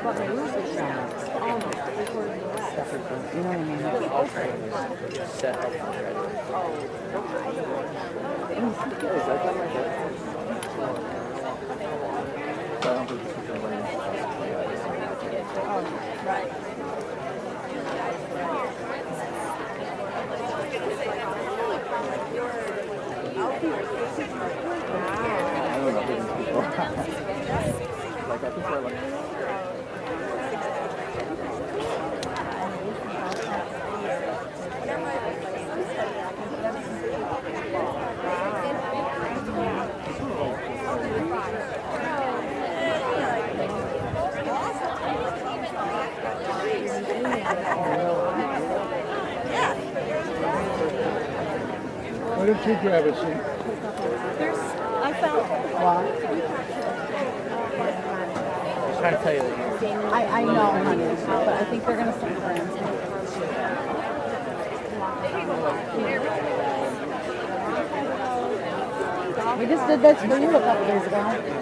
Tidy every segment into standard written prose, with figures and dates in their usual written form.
You know what I mean? Set up for Right. Why don't you grab a seat? I found. What? I was trying to tell you that I know, honey, but I think they're gonna send friends. We just did this for you a couple days ago.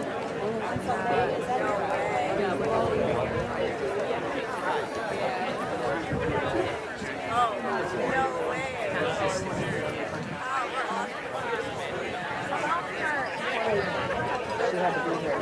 She had to be here.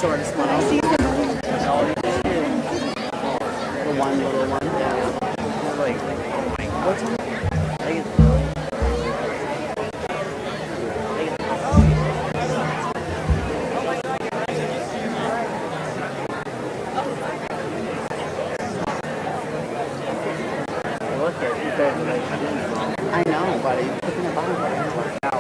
shortest one. The one little one. Yeah. Like, what's it? I know, but he's picking a bottom right now.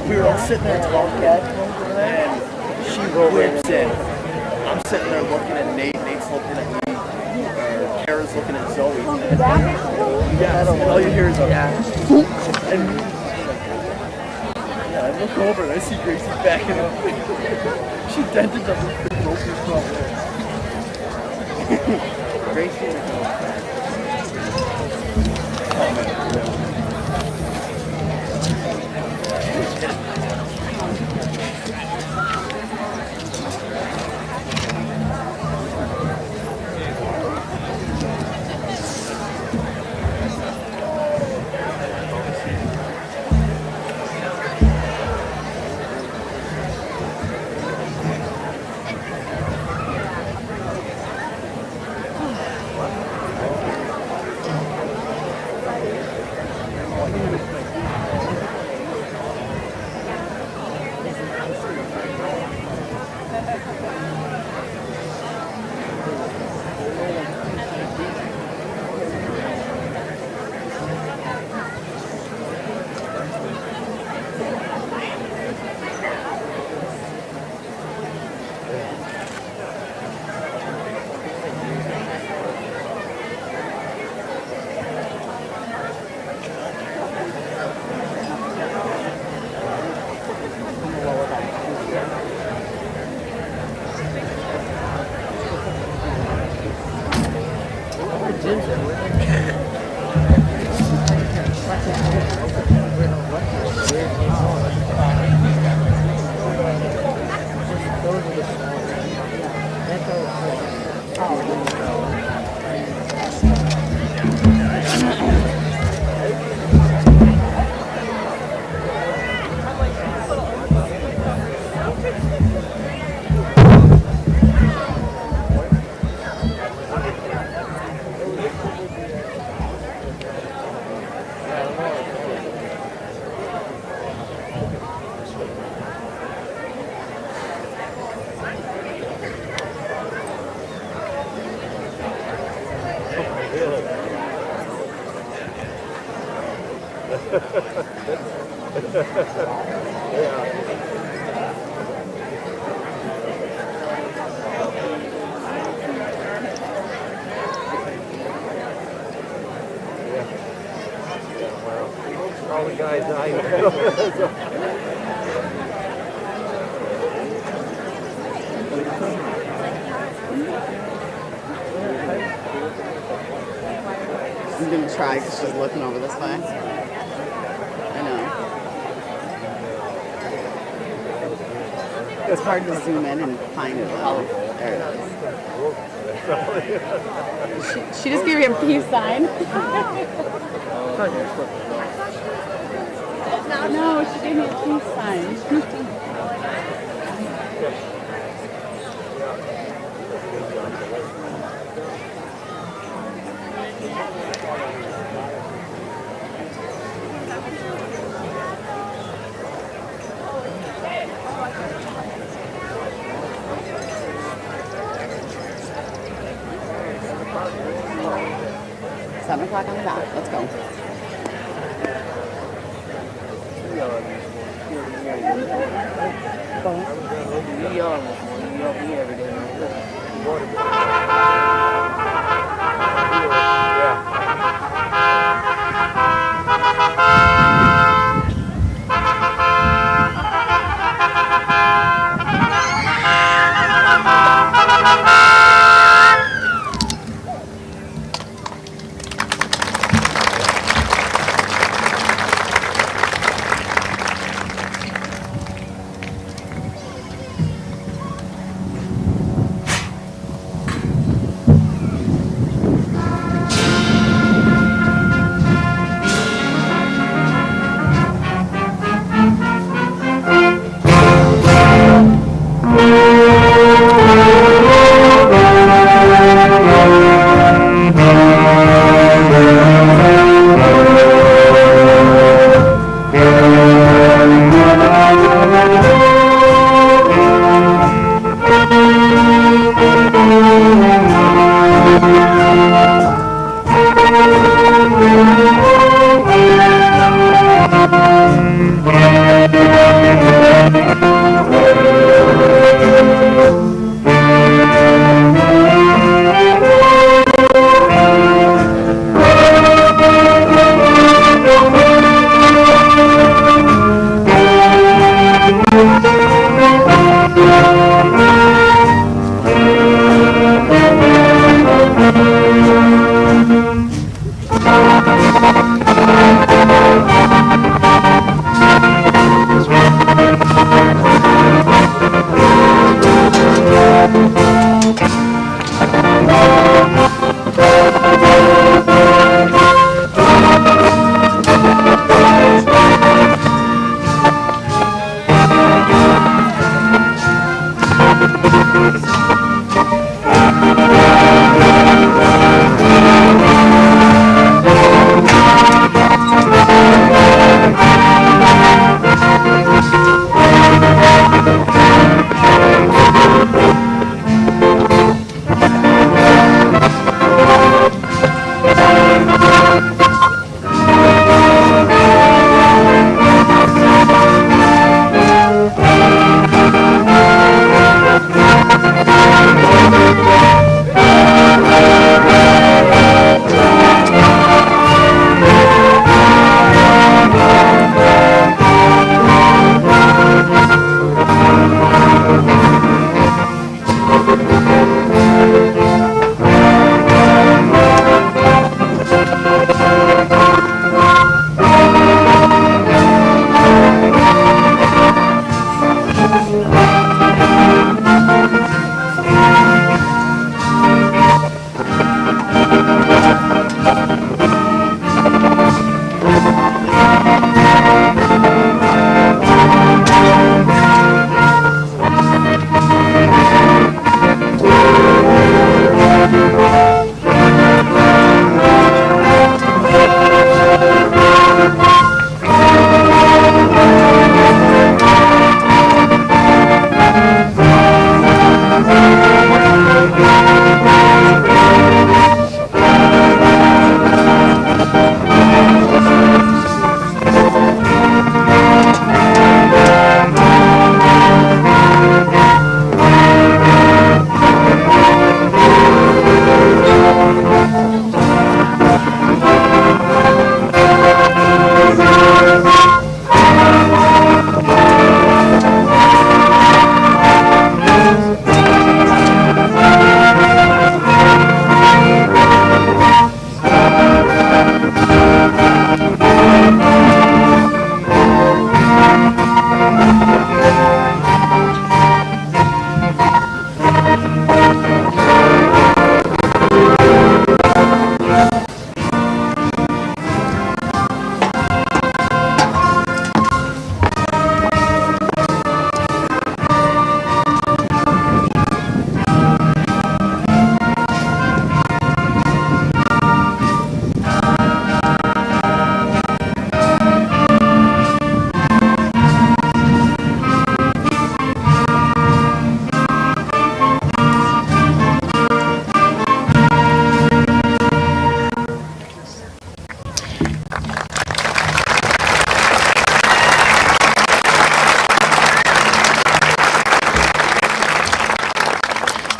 We were all sitting there talking, and she whips in. I'm sitting there looking at Nate, Nate's looking at me, Kara's looking at Zoe. Yeah, all you hear is yeah. And yeah, I look over and I see Gracie backing up. She dented the rope from Gracie. All the guys I I'm going to try because she's looking over this way. I know. It's hard to zoom in and find it though. There it is. She just gave me a peace sign. No, she gave me a peace sign. 7 o'clock on the dot. Let's go.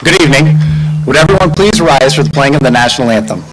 Good evening. Would everyone please rise for the playing of the national anthem?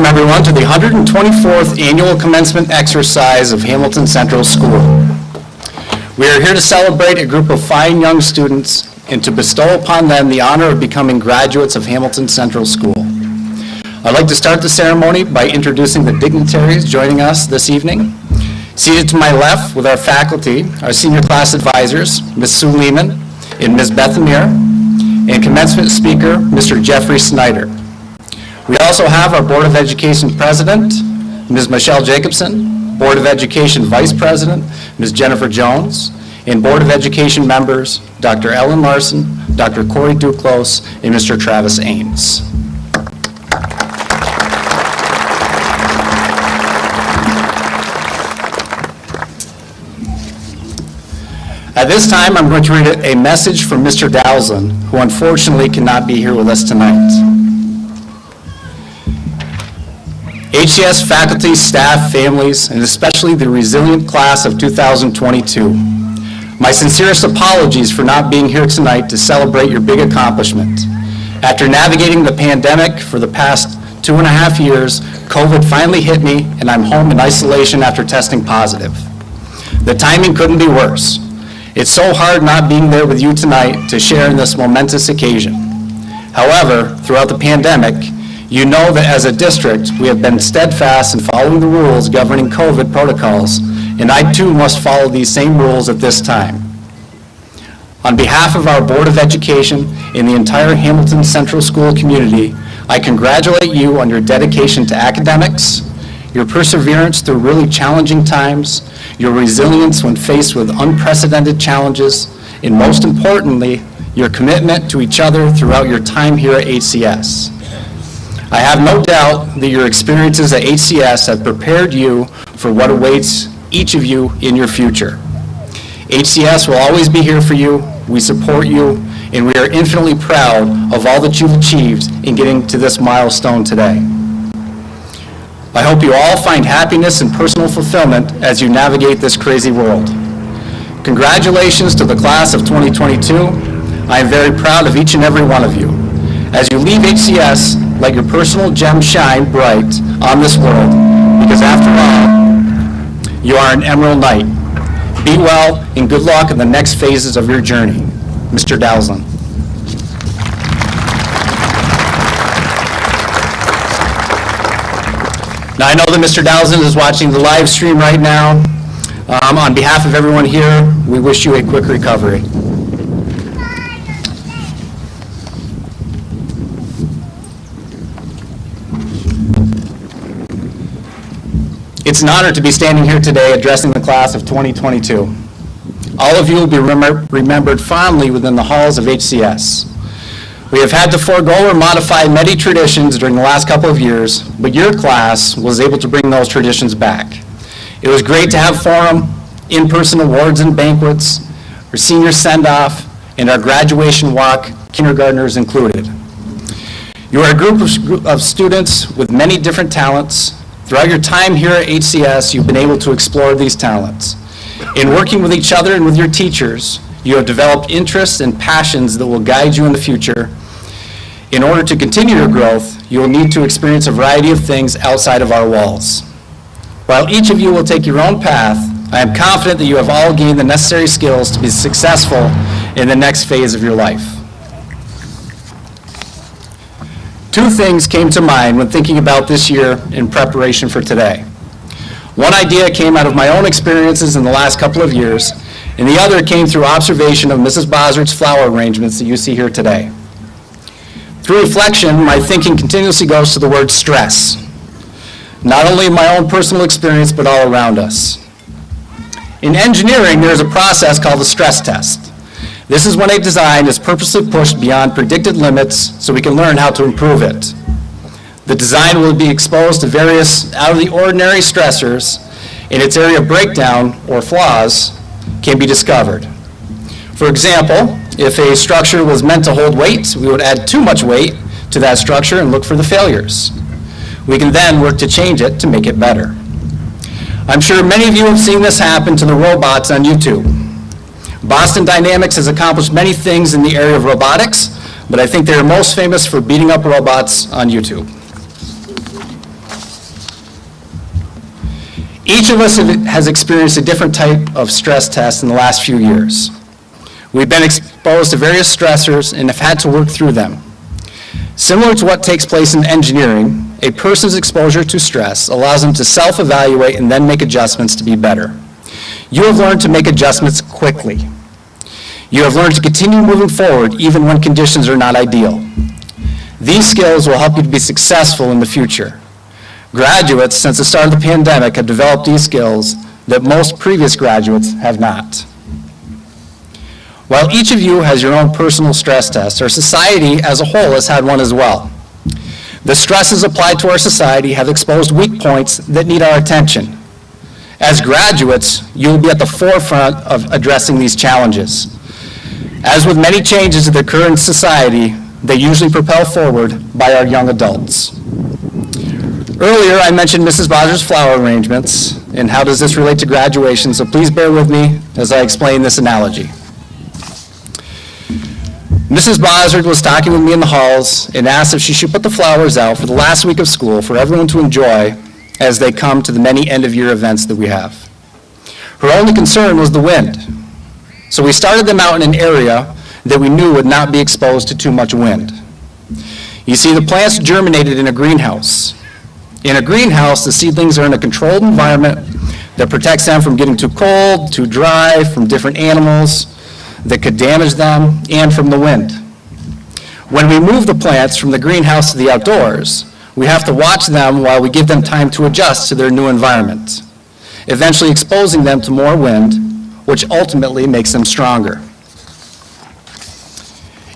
welcome everyone to the 124th Annual Commencement Exercise of Hamilton Central School. We are here to celebrate a group of fine young students and to bestow upon them the honor of becoming graduates of Hamilton Central School. I'd like to start the ceremony by introducing the dignitaries joining us this evening. Seated to my left with our faculty, our senior class advisors, Ms. Sue Lehman and Ms. Beth Amir, and commencement speaker, Mr. Jeffrey Snyder. We also have our Board of Education President, Ms. Michelle Jacobson, Board of Education Vice President, Ms. Jennifer Jones, and Board of Education members, Dr. Ellen Larson, Dr. Corey Duclos, and Mr. Travis Ames. At this time, I'm going to read a message from Mr. Dowson, who unfortunately cannot be here with us tonight. HCS faculty, staff, families, and especially the resilient class of 2022. My sincerest apologies for not being here tonight to celebrate your big accomplishment. After navigating the pandemic for the past 2.5 years, COVID finally hit me and I'm home in isolation after testing positive. The timing couldn't be worse. It's so hard not being there with you tonight to share in this momentous occasion. However, throughout the pandemic, you know that as a district, we have been steadfast in following the rules governing COVID protocols, and I too must follow these same rules at this time. On behalf of our Board of Education and the entire Hamilton Central School community, I congratulate you on your dedication to academics, your perseverance through really challenging times, your resilience when faced with unprecedented challenges, and most importantly, your commitment to each other throughout your time here at HCS. I have no doubt that your experiences at HCS have prepared you for what awaits each of you in your future. HCS will always be here for you, we support you, and we are infinitely proud of all that you've achieved in getting to this milestone today. I hope you all find happiness and personal fulfillment as you navigate this crazy world. Congratulations to the class of 2022. I am very proud of each and every one of you. As you leave HCS, let your personal gem shine bright on this world, because after all, you are an Emerald Knight. Be well and good luck in the next phases of your journey. Mr. Dowson. Now I know that Mr. Dowson is watching the live stream right now. On behalf of everyone here, we wish you a quick recovery. It's an honor to be standing here today addressing the class of 2022. All of you will be remembered fondly within the halls of HCS. We have had to forego or modify many traditions during the last couple of years, but your class was able to bring those traditions back. It was great to have forum, in-person awards and banquets, our senior send-off, and our graduation walk, kindergartners included. You are a group of students with many different talents. Throughout your time here at HCS, you've been able to explore these talents. In working with each other and with your teachers, you have developed interests and passions that will guide you in the future. In order to continue your growth, you will need to experience a variety of things outside of our walls. While each of you will take your own path, I am confident that you have all gained the necessary skills to be successful in the next phase of your life. Two things came to mind when thinking about this year in preparation for today. One idea came out of my own experiences in the last couple of years, and the other came through observation of Mrs. Bozzard's flower arrangements that you see here today. Through reflection, my thinking continuously goes to the word stress, not only in my own personal experience, but all around us. In engineering, there is a process called the stress test. This is when a design is purposely pushed beyond predicted limits so we can learn how to improve it. The design will be exposed to various out-of-the-ordinary stressors, and its area of breakdown, or flaws, can be discovered. For example, if a structure was meant to hold weight, we would add too much weight to that structure and look for the failures. We can then work to change it to make it better. I'm sure many of you have seen this happen to the robots on YouTube. Boston Dynamics has accomplished many things in the area of robotics, but I think they are most famous for beating up robots on YouTube. Each of us has experienced a different type of stress test in the last few years. We've been exposed to various stressors and have had to work through them. Similar to what takes place in engineering, a person's exposure to stress allows them to self-evaluate and then make adjustments to be better. You have learned to make adjustments quickly. You have learned to continue moving forward even when conditions are not ideal. These skills will help you to be successful in the future. Graduates, since the start of the pandemic, have developed these skills that most previous graduates have not. While each of you has your own personal stress test, our society as a whole has had one as well. The stresses applied to our society have exposed weak points that need our attention. As graduates, you will be at the forefront of addressing these challenges. As with many changes that occur in society, they usually propel forward by our young adults. Earlier, I mentioned Mrs. Bozer's flower arrangements, and how does this relate to graduation, so please bear with me as I explain this analogy. Mrs. Bozer was talking with me in the halls and asked if she should put the flowers out for the last week of school for everyone to enjoy as they come to the many end-of-year events that we have. Her only concern was the wind. So we started them out in an area that we knew would not be exposed to too much wind. You see, the plants germinated in a greenhouse. In a greenhouse, the seedlings are in a controlled environment that protects them from getting too cold, too dry, from different animals that could damage them, and from the wind. When we move the plants from the greenhouse to the outdoors, we have to watch them while we give them time to adjust to their new environment, eventually exposing them to more wind, which ultimately makes them stronger.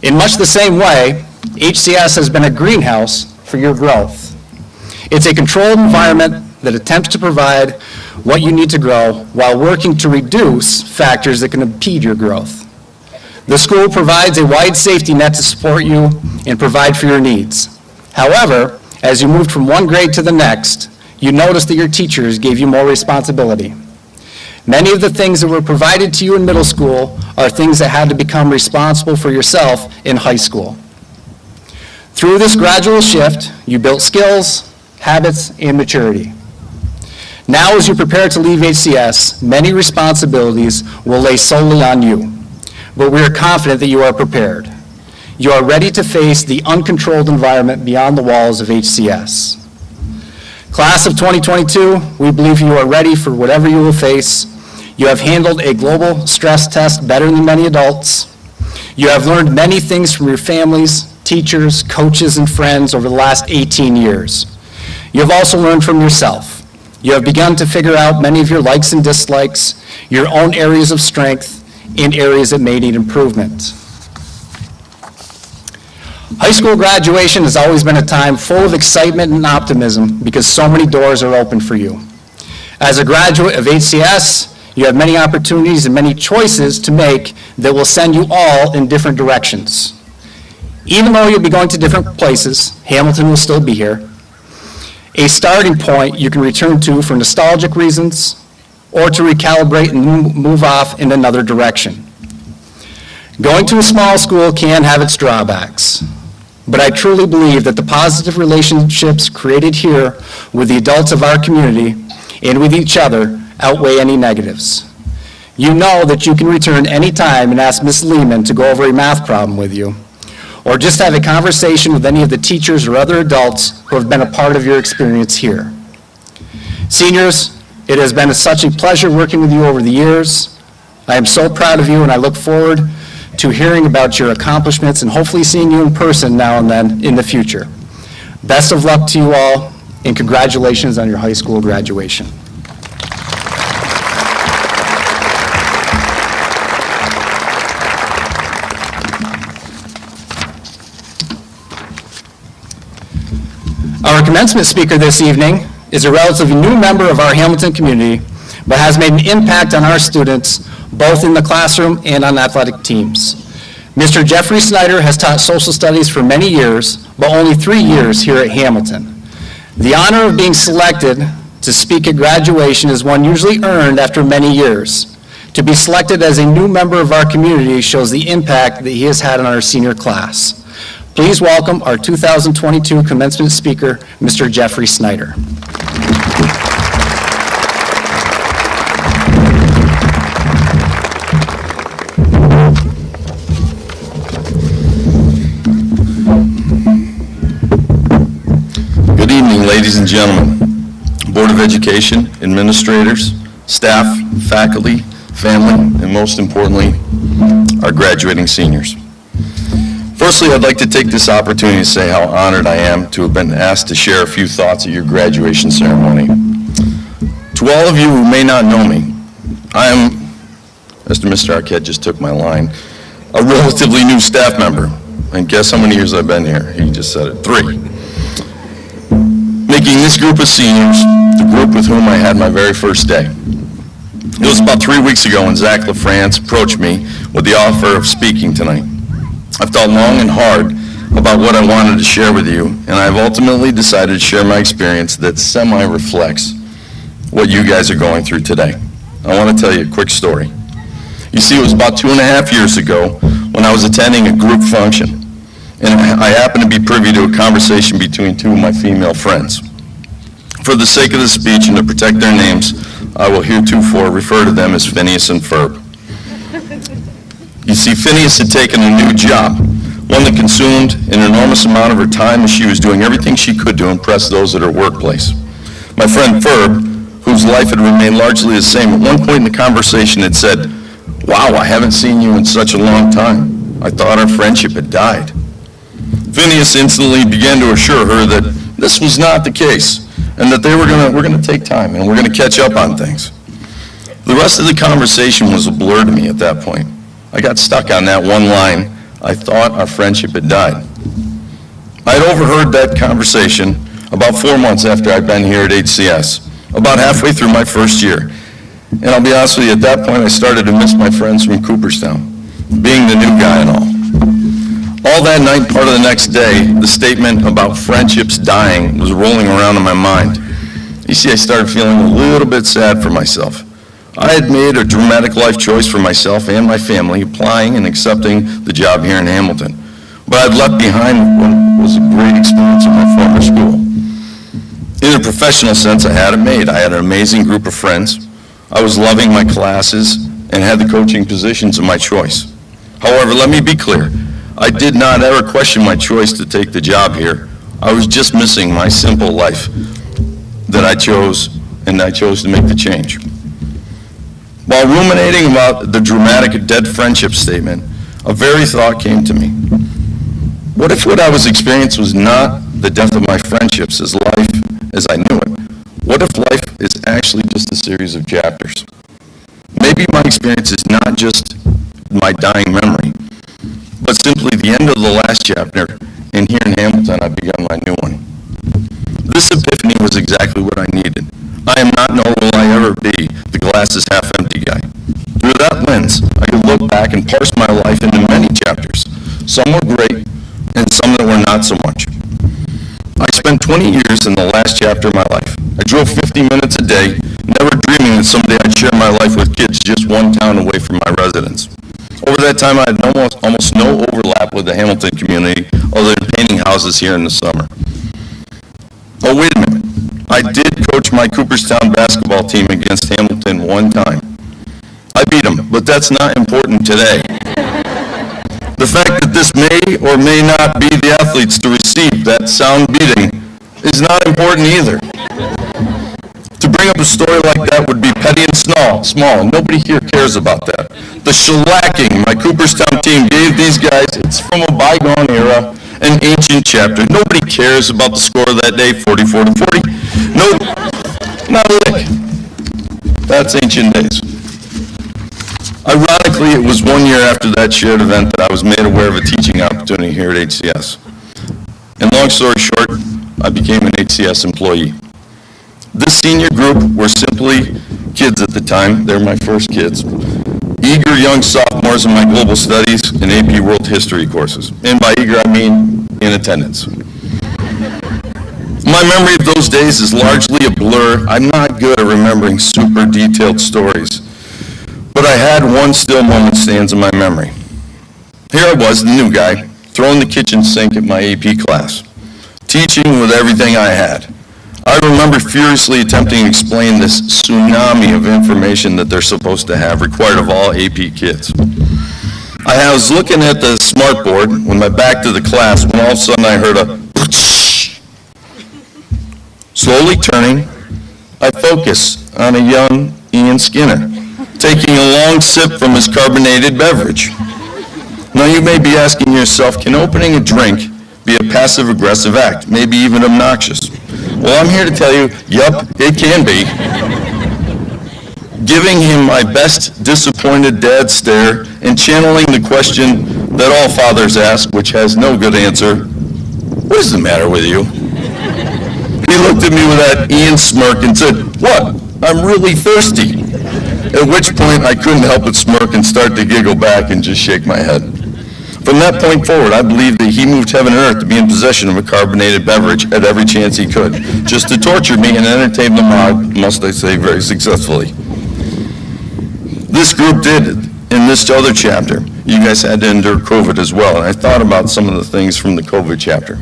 In much the same way, HCS has been a greenhouse for your growth. It's a controlled environment that attempts to provide what you need to grow while working to reduce factors that can impede your growth. The school provides a wide safety net to support you and provide for your needs. However, as you moved from one grade to the next, you noticed that your teachers gave you more responsibility. Many of the things that were provided to you in middle school are things that had to become responsible for yourself in high school. Through this gradual shift, you built skills, habits, and maturity. Now, as you prepare to leave HCS, many responsibilities will lay solely on you. But we are confident that you are prepared. You are ready to face the uncontrolled environment beyond the walls of HCS. Class of 2022, we believe you are ready for whatever you will face. You have handled a global stress test better than many adults. You have learned many things from your families, teachers, coaches, and friends over the last 18 years. You have also learned from yourself. You have begun to figure out many of your likes and dislikes, your own areas of strength, in areas that may need improvement. High school graduation has always been a time full of excitement and optimism because so many doors are open for you. As a graduate of HCS, you have many opportunities and many choices to make that will send you all in different directions. Even though you'll be going to different places, Hamilton will still be here. A starting point you can return to for nostalgic reasons, or to recalibrate and move off in another direction. Going to a small school can have its drawbacks, but I truly believe that the positive relationships created here with the adults of our community and with each other outweigh any negatives. You know that you can return any time and ask Ms. Lehman to go over a math problem with you, or just have a conversation with any of the teachers or other adults who have been a part of your experience here. Seniors, it has been such a pleasure working with you over the years. I am so proud of you, and I look forward to hearing about your accomplishments and hopefully seeing you in person now and then in the future. Best of luck to you all, and congratulations on your high school graduation. Our commencement speaker this evening is a relatively new member of our Hamilton community, but has made an impact on our students, both in the classroom and on athletic teams. Mr. Jeffrey Snyder has taught social studies for many years, but only 3 years here at Hamilton. The honor of being selected to speak at graduation is one usually earned after many years. To be selected as a new member of our community shows the impact that he has had on our senior class. Please welcome our 2022 commencement speaker, Mr. Jeffrey Snyder. ladies and gentlemen, Board of Education, administrators, staff, faculty, family, and most importantly, our graduating seniors. Firstly, I'd like to take this opportunity to say how honored I am to have been asked to share a few thoughts at your graduation ceremony. To all of you who may not know me, I am, Mr. Arquette just took my line, a relatively new staff member. And guess how many years I've been here? He just said it, 3. Making this group of seniors the group with whom I had my very first day. It was about 3 weeks ago when Zach LaFrance approached me with the offer of speaking tonight. I've thought long and hard about what I wanted to share with you, and I've ultimately decided to share my experience that semi-reflects what you guys are going through today. I want to tell you a quick story. You see, it was about 2.5 years ago when I was attending a group function, and I happened to be privy to a conversation between 2 of my female friends. For the sake of the speech and to protect their names, I will heretofore refer to them as Phineas and Ferb. You see, Phineas had taken a new job, one that consumed an enormous amount of her time, and she was doing everything she could to impress those at her workplace. My friend Ferb, whose life had remained largely the same, at one point in the conversation had said, "Wow, I haven't seen you in such a long time. I thought our friendship had died." Phineas instantly began to assure her that this was not the case, and that we're going to take time, and we're going to catch up on things. The rest of the conversation was a blur to me at that point. I got stuck on that one line, "I thought our friendship had died." I had overheard that conversation about 4 months after I'd been here at HCS, about halfway through my first year. And I'll be honest with you, at that point I started to miss my friends from Cooperstown, being the new guy and all. All that night and part of the next day, the statement about friendships dying was rolling around in my mind. You see, I started feeling a little bit sad for myself. I had made a dramatic life choice for myself and my family, applying and accepting the job here in Hamilton. But I'd left behind what was a great experience at my former school. In a professional sense, I had it made. I had an amazing group of friends. I was loving my classes and had the coaching positions of my choice. However, let me be clear. I did not ever question my choice to take the job here. I was just missing my simple life that I chose, and I chose to make the change. While ruminating about the dramatic dead friendship statement, a very thought came to me. What if what I was experiencing was not the death of my friendships as life as I knew it? What if life is actually just a series of chapters? Maybe my experience is not just my dying memory, but simply the end of the last chapter, and here in Hamilton I've begun my new one. This epiphany was exactly what I needed. I am not, nor will I ever be, the glass is half empty guy. Through that lens, I could look back and parse my life into many chapters. Some were great, and some that were not so much. I spent 20 years in the last chapter of my life. I drove 50 minutes a day, never dreaming that someday I'd share my life with kids just one town away from my residence. Over that time, I had almost no overlap with the Hamilton community, other than painting houses here in the summer. Oh, wait a minute. I did coach my Cooperstown basketball team against Hamilton one time. I beat them, but that's not important today. The fact that this may or may not be the athletes to receive that sound beating is not important either. To bring up a story like that would be petty and small. Nobody here cares about that. The shellacking my Cooperstown team gave these guys, it's from a bygone era, an ancient chapter. Nobody cares about the score of that day, 44-40. No, not a lick. That's ancient days. Ironically, it was 1 year after that shared event that I was made aware of a teaching opportunity here at HCS. And long story short, I became an HCS employee. This senior group were simply kids at the time. They're my first kids. Eager young sophomores in my global studies and AP World History courses. And by eager, I mean in attendance. My memory of those days is largely a blur. I'm not good at remembering super detailed stories. But I had one still moment stands in my memory. Here I was, the new guy, throwing the kitchen sink at my AP class, teaching with everything I had. I remember furiously attempting to explain this tsunami of information that they're supposed to have required of all AP kids. I was looking at the smartboard with my back to the class when all of a sudden I heard a Slowly turning, I focus on a young Ian Skinner, taking a long sip from his carbonated beverage. Now you may be asking yourself, can opening a drink be a passive-aggressive act, maybe even obnoxious? Well, I'm here to tell you, yep, it can be. Giving him my best disappointed dad stare and channeling the question that all fathers ask, which has no good answer, what is the matter with you? He looked at me with that Ian smirk and said, what? I'm really thirsty. At which point I couldn't help but smirk and start to giggle back and just shake my head. From that point forward, I believe that he moved heaven and earth to be in possession of a carbonated beverage at every chance he could, just to torture me and entertain the mob, must I say, very successfully. This group did in this other chapter. You guys had to endure COVID as well, and I thought about some of the things from the COVID chapter.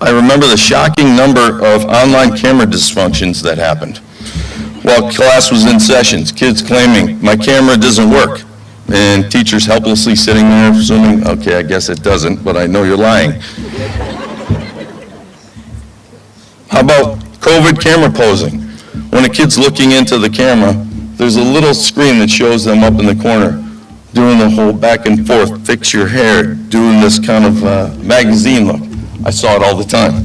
I remember the shocking number of online camera dysfunctions that happened. While class was in sessions, kids claiming, my camera doesn't work, and teachers helplessly sitting there assuming, okay, I guess it doesn't, but I know you're lying. How about COVID camera posing? When a kid's looking into the camera, there's a little screen that shows them up in the corner doing the whole back and forth, fix your hair, doing this kind of magazine look. I saw it all the time.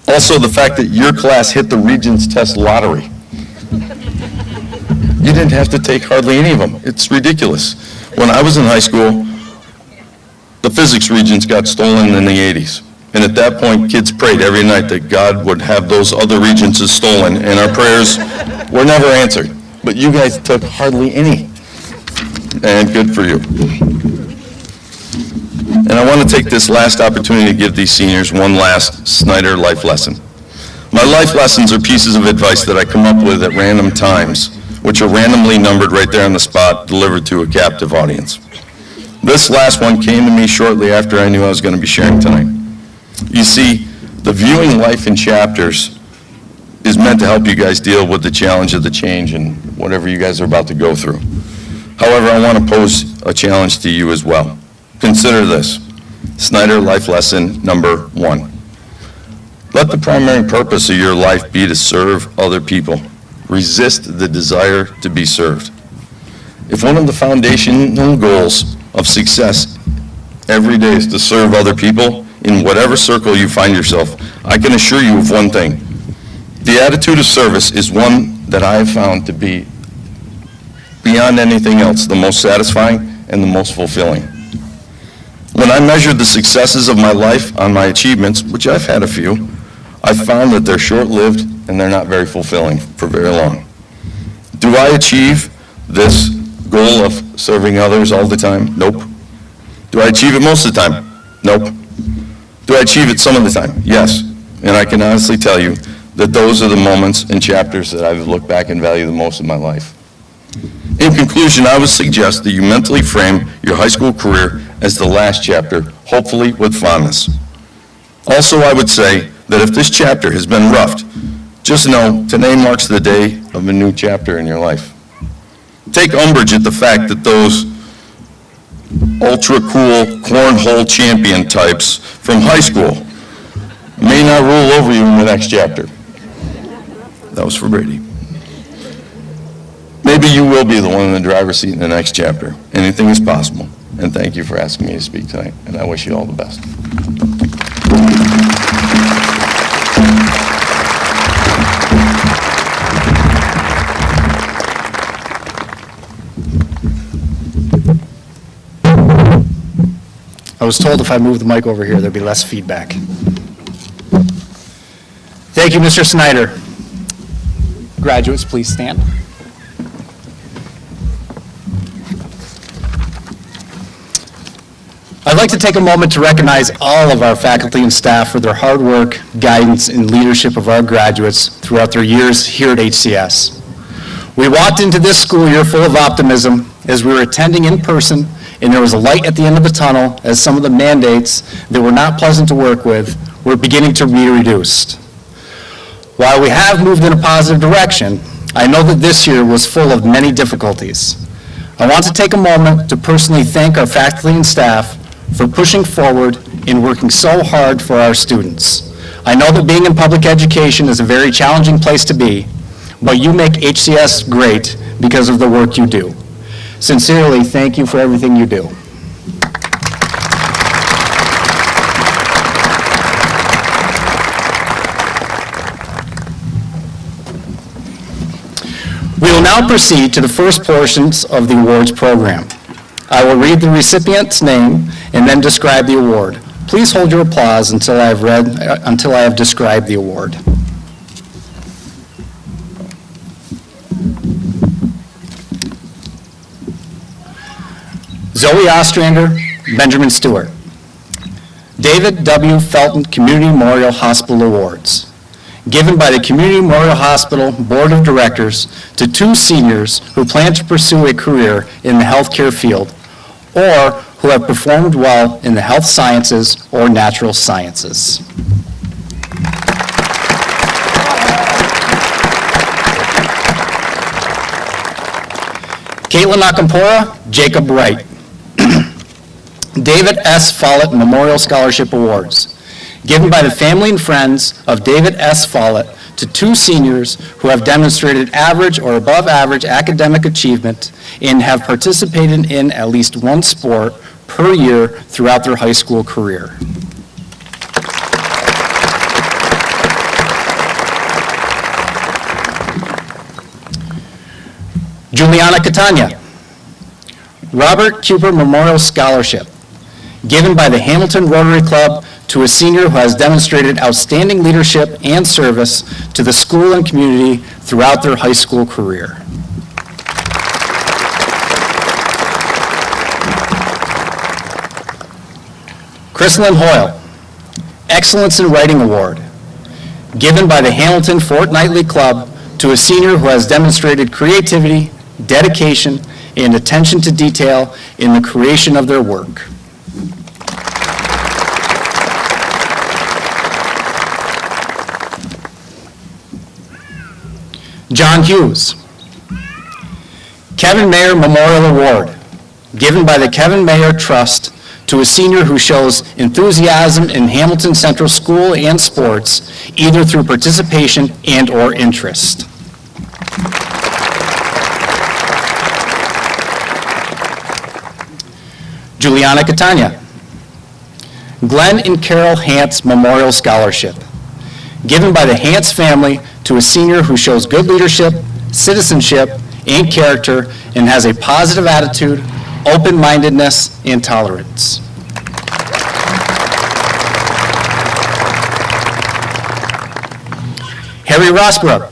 Also, the fact that your class hit the Regents test lottery. You didn't have to take hardly any of them. It's ridiculous. When I was in high school, the physics Regents got stolen in the 80s. And at that point, kids prayed every night that God would have those other Regents stolen, and our prayers were never answered. But you guys took hardly any, and good for you. And I want to take this last opportunity to give these seniors one last Snyder life lesson. My life lessons are pieces of advice that I come up with at random times, which are randomly numbered right there on the spot, delivered to a captive audience. This last one came to me shortly after I knew I was going to be sharing tonight. You see, the viewing life in chapters is meant to help you guys deal with the challenge of the change and whatever you guys are about to go through. However, I want to pose a challenge to you as well. Consider this, Snyder life lesson number 1. Let the primary purpose of your life be to serve other people. Resist the desire to be served. If one of the foundational goals of success every day is to serve other people in whatever circle you find yourself, I can assure you of one thing. The attitude of service is one that I have found to be beyond anything else, the most satisfying and the most fulfilling. When I measured the successes of my life on my achievements, which I've had a few, I found that they're short-lived and they're not very fulfilling for very long. Do I achieve this goal of serving others all the time? Nope. Do I achieve it most of the time? Nope. Do I achieve it some of the time? Yes. And I can honestly tell you that those are the moments and chapters that I've looked back and value the most in my life. In conclusion, I would suggest that you mentally frame your high school career as the last chapter, hopefully with fondness. Also, I would say that if this chapter has been roughed, just know today marks the day of a new chapter in your life. Take umbrage at the fact that those ultra-cool cornhole champion types from high school may not rule over you in the next chapter. That was for Brady. Maybe you will be the one in the driver's seat in the next chapter. Anything is possible. And thank you for asking me to speak tonight, and I wish you all the best. I was told if I move the mic over here, there'd be less feedback. Thank you, Mr. Snyder. Graduates, please stand. I'd like to take a moment to recognize all of our faculty and staff for their hard work, guidance, and leadership of our graduates throughout their years here at HCS. We walked into this school year full of optimism as we were attending in person, and there was a light at the end of the tunnel as some of the mandates that were not pleasant to work with were beginning to be reduced. While we have moved in a positive direction, I know that this year was full of many difficulties. I want to take a moment to personally thank our faculty and staff for pushing forward in working so hard for our students. I know that being in public education is a very challenging place to be, but you make HCS great because of the work you do. Sincerely, thank you for everything you do. We will now proceed to the first portions of the awards program. I will read the recipient's name and then describe the award. Please hold your applause until I have described the award. Zoe Ostrander, Benjamin Stewart. David W. Felton Community Memorial Hospital Awards, given by the Community Memorial Hospital Board of Directors to 2 seniors who plan to pursue a career in the healthcare field or who have performed well in the health sciences or natural sciences. Caitlin Akampora, Jacob Wright. David S. Follett Memorial Scholarship Awards, given by the family and friends of David S. Follett to 2 seniors who have demonstrated average or above average academic achievement and have participated in at least 1 sport per year throughout their high school career. Juliana Catania, Robert Cooper Memorial Scholarship, given by the Hamilton Rotary Club to a senior who has demonstrated outstanding leadership and service to the school and community throughout their high school career. Chrislyn Hoyle, Excellence in Writing Award, given by the Hamilton Fortnightly Club to a senior who has demonstrated creativity, dedication, and attention to detail in the creation of their work. John Hughes, Kevin Mayer Memorial Award, given by the Kevin Mayer Trust to a senior who shows enthusiasm in Hamilton Central School and sports, either through participation and/or interest. Juliana Catania, Glenn and Carol Hantz Memorial Scholarship, given by the Hantz family to a senior who shows good leadership, citizenship, and character, and has a positive attitude, open-mindedness, and tolerance. Harry Rossbrook,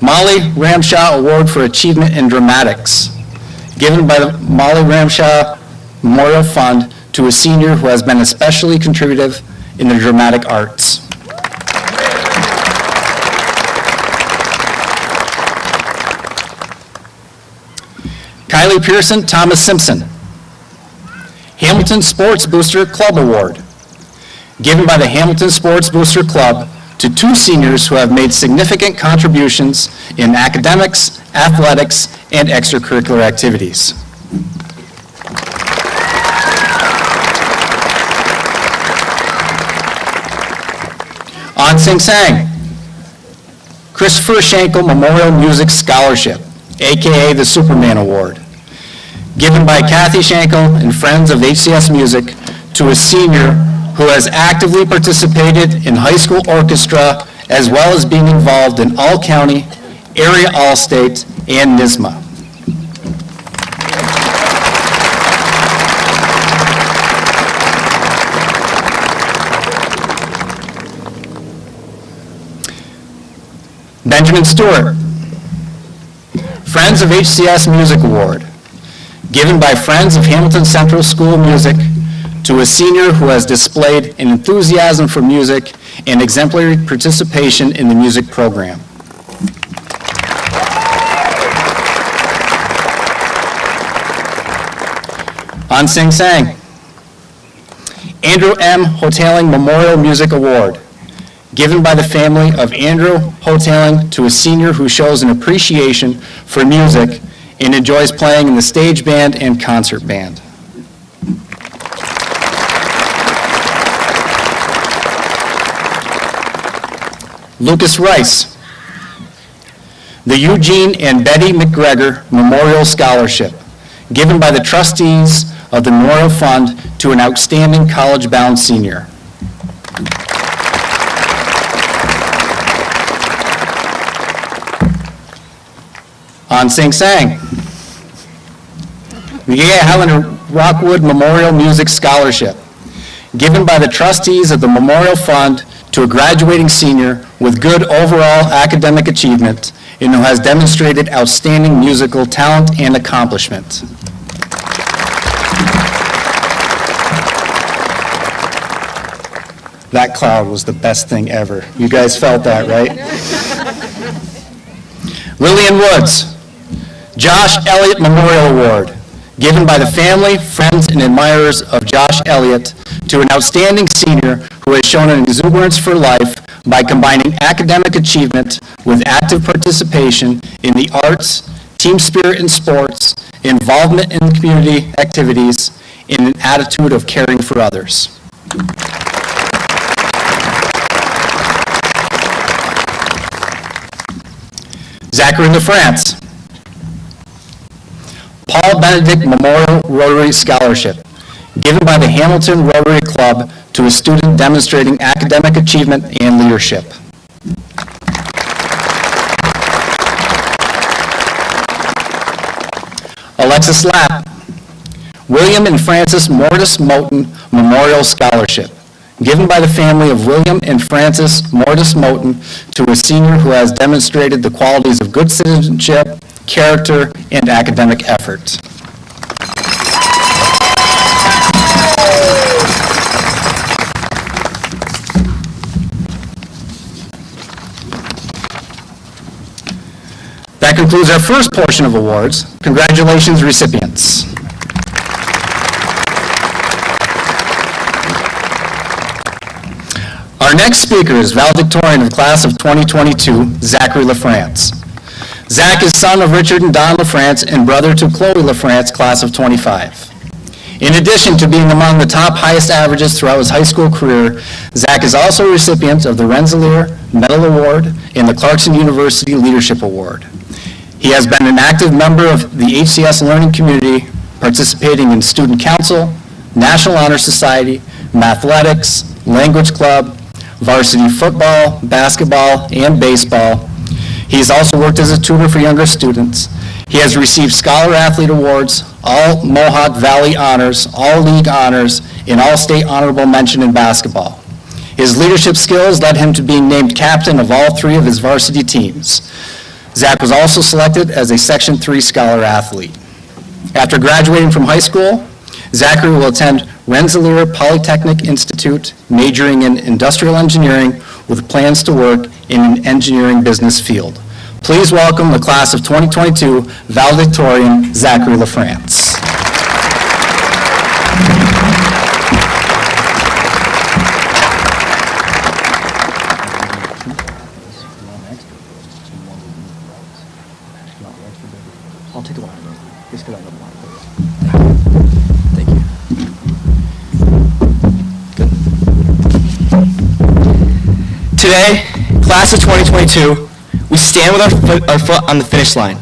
Molly Ramshaw Award for Achievement in Dramatics, given by the Molly Ramshaw Memorial Fund to a senior who has been especially contributive in the dramatic arts. Kylie Pearson Thomas Simpson, Hamilton Sports Booster Club Award, given by the Hamilton Sports Booster Club to 2 seniors who have made significant contributions in academics, athletics, and extracurricular activities. On Sing Sang, Christopher Schenkel Memorial Music Scholarship, aka the Superman Award, given by Kathy Schenkel and Friends of HCS Music to a senior who has actively participated in high school orchestra as well as being involved in all-county, area all-state, and NYSSMA. Benjamin Stewart, Friends of HCS Music Award, given by Friends of Hamilton Central School Music to a senior who has displayed an enthusiasm for music and exemplary participation in the music program. On Sing Sang, Andrew M. Hoteling Memorial Music Award, given by the family of Andrew Hoteling to a senior who shows an appreciation for music and enjoys playing in the stage band and concert band. Lucas Rice. The Eugene and Betty McGregor Memorial Scholarship, given by the trustees of the Memorial Fund to an outstanding college-bound senior. On Sing Sang. The A. Helen Rockwood Memorial Music Scholarship, given by the trustees of the Memorial Fund to a graduating senior with good overall academic achievement and who has demonstrated outstanding musical talent and accomplishment. That cloud was the best thing ever. You guys felt that, right? Lillian Woods, Josh Elliott Memorial Award, given by the family, friends, and admirers of Josh Elliott to an outstanding senior who has shown an exuberance for life by combining academic achievement with active participation in the arts, team spirit in sports, involvement in community activities, and an attitude of caring for others. Zachary LaFrance. Paul Benedict Memorial Rotary Scholarship, given by the Hamilton Rotary Club to a student demonstrating academic achievement and leadership. Alexis Lapp. William and Frances Mortis Moten Memorial Scholarship, given by the family of William and Frances Mortis Moten to a senior who has demonstrated the qualities of good citizenship, character, and academic effort. That concludes our first portion of awards. Congratulations, recipients. Our next speaker is valedictorian of the class of 2022, Zachary LaFrance. Zach is son of Richard and Don LaFrance and brother to Chloe LaFrance, class of 25. In addition to being among the top highest averages throughout his high school career, Zach is also a recipient of the Rensselaer Medal Award and the Clarkson University Leadership Award. He has been an active member of the HCS learning community, participating in student council, National Honor Society, mathletics, language club, varsity football, basketball, and baseball. He has also worked as a tutor for younger students. He has received Scholar Athlete Awards, all Mohawk Valley Honors, all League Honors, and all State Honorable Mention in basketball. His leadership skills led him to being named captain of all 3 of his varsity teams. Zach was also selected as a Section 3 Scholar Athlete. After graduating from high school, Zachary will attend Rensselaer Polytechnic Institute, majoring in industrial engineering with plans to work in an engineering business field. Please welcome the class of 2022 valedictorian, Zachary LaFrance. I'll take the one. Just because I don't want it. Thank you. Good. Today, class of 2022, we stand with our foot on the finish line.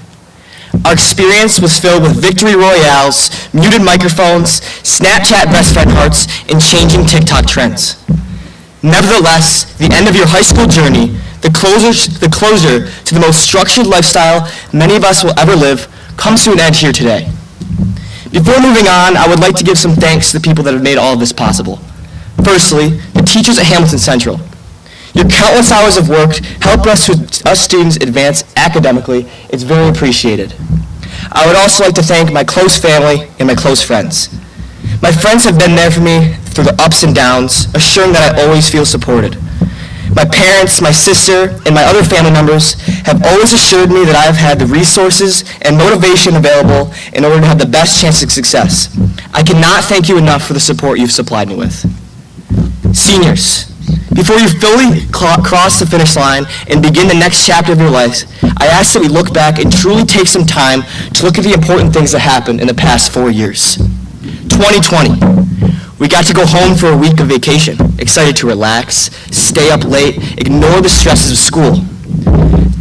Our experience was filled with victory royales, muted microphones, Snapchat best friend hearts, and changing TikTok trends. Nevertheless, the end of your high school journey, the closure to the most structured lifestyle many of us will ever live, comes to an end here today. Before moving on, I would like to give some thanks to the people that have made all of this possible. Firstly, the teachers at Hamilton Central. Your countless hours of work help us students advance academically. It's very appreciated. I would also like to thank my close family and my close friends. My friends have been there for me through the ups and downs, assuring that I always feel supported. My parents, my sister, and my other family members have always assured me that I have had the resources and motivation available in order to have the best chance of success. I cannot thank you enough for the support you've supplied me with. Seniors, before you fully cross the finish line and begin the next chapter of your life, I ask that we look back and truly take some time to look at the important things that happened in the past 4 years. 2020, We got to go home for a week of vacation, excited to relax, stay up late, ignore the stresses of school.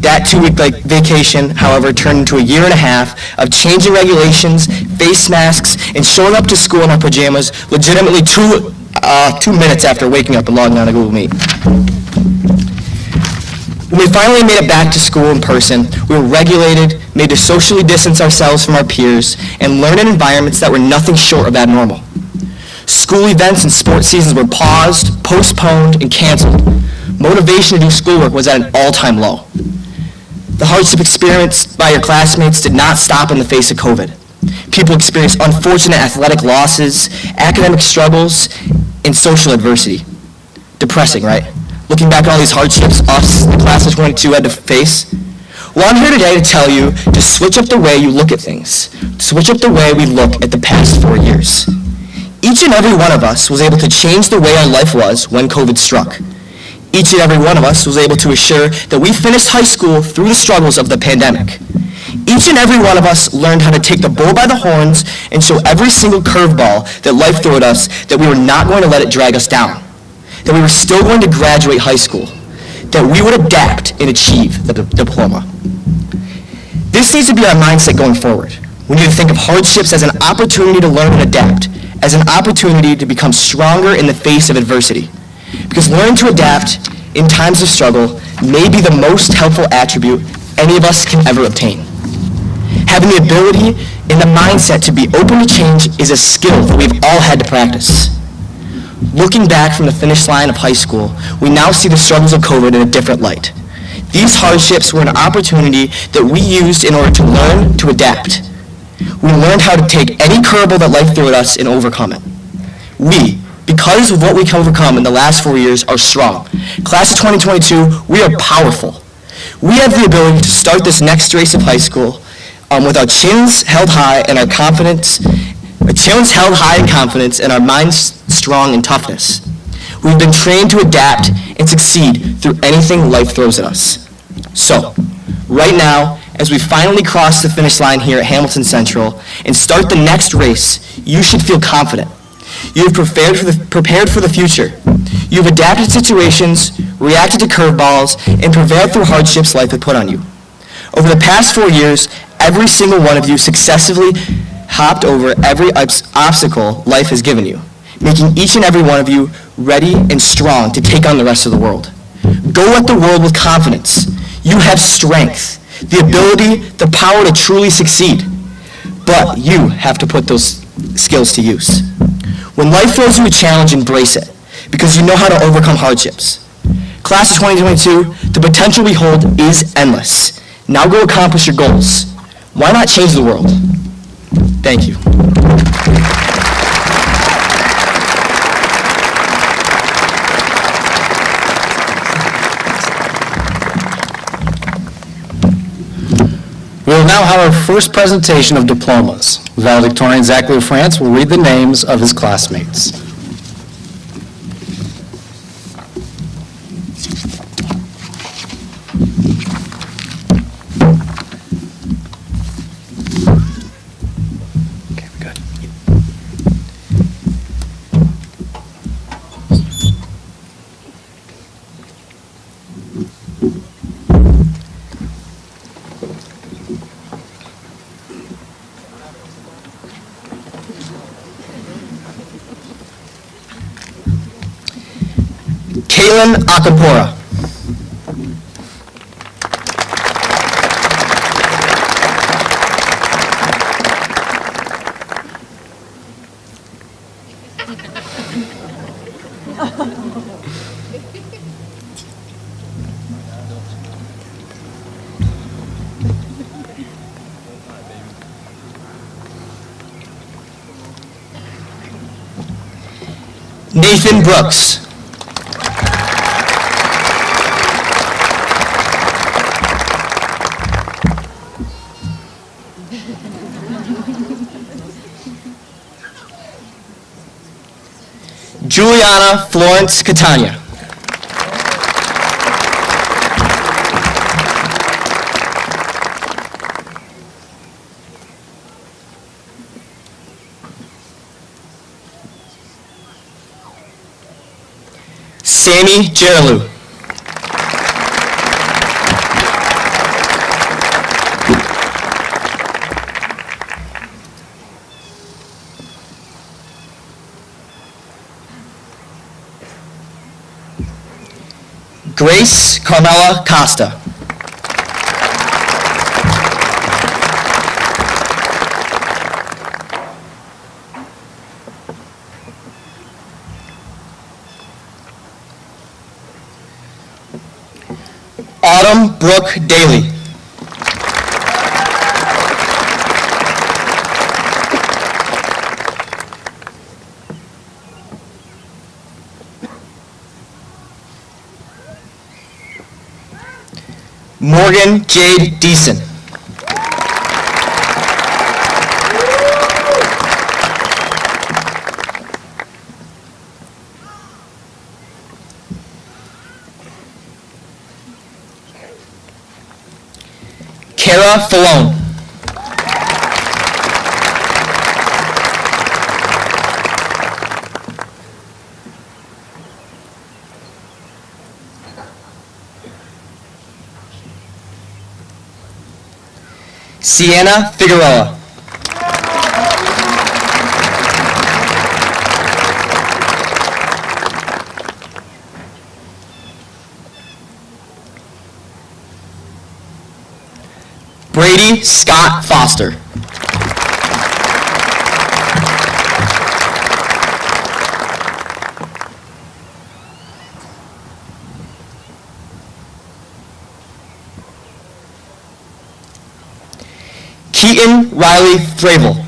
That 2-week vacation, however, turned into a year and a half of changing regulations, face masks, and showing up to school in our pajamas legitimately 2 minutes after waking up and logging on to Google Meet. When we finally made it back to school in person, we were regulated, made to socially distance ourselves from our peers, and learn in environments that were nothing short of abnormal. School events and sports seasons were paused, postponed, and canceled. Motivation to do schoolwork was at an all-time low. The hardship experienced by your classmates did not stop in the face of COVID. People experienced unfortunate athletic losses, academic struggles, and social adversity. Depressing, right? Looking back at all these hardships us, the class of 22, had to face. Well, I'm here today to tell you to switch up the way you look at things. Switch up the way we look at the past 4 years. Each and every one of us was able to change the way our life was when COVID struck. Each and every one of us was able to assure that we finished high school through the struggles of the pandemic. Each and every one of us learned how to take the bull by the horns and show every single curveball that life threw at us that we were not going to let it drag us down, that we were still going to graduate high school, that we would adapt and achieve the diploma. This needs to be our mindset going forward. We need to think of hardships as an opportunity to learn and adapt, as an opportunity to become stronger in the face of adversity. Because learning to adapt in times of struggle may be the most helpful attribute any of us can ever obtain. Having the ability and the mindset to be open to change is a skill that we've all had to practice. Looking back from the finish line of high school, we now see the struggles of COVID in a different light. These hardships were an opportunity that we used in order to learn to adapt. We learned how to take any curveball that life threw at us and overcome it. We, because of what we can overcome in the last 4 years, are strong. Class of 2022, we are powerful. We have the ability to start this next race of high school with our chins held high and our confidence, and our minds strong in toughness. We've been trained to adapt and succeed through anything life throws at us. So, right now, as we finally cross the finish line here at Hamilton Central and start the next race, you should feel confident. You have prepared for the future. You've adapted to situations, reacted to curveballs, and prevailed through hardships life had put on you. Over the past 4 years, every single one of you successfully hopped over every obstacle life has given you, making each and every one of you ready and strong to take on the rest of the world. Go at the world with confidence. You have strength, the ability, the power to truly succeed. But you have to put those skills to use. When life throws you a challenge, embrace it, because you know how to overcome hardships. Class of 2022, the potential we hold is endless. Now go accomplish your goals. Why not change the world? Thank you. We will now have our first presentation of diplomas. Valedictorian Zach LaFrance will read the names of his classmates. Okay, good. Kaylin Akapora. Nathan Brooks. Juliana Florence Catania. Sammy Geralou. Grace Carmela Costa. Autumn Brooke Daly. Morgan Jade Deason. Kara Falone. Sienna Figueroa. Brady Scott Foster. Keaton Riley Fravel.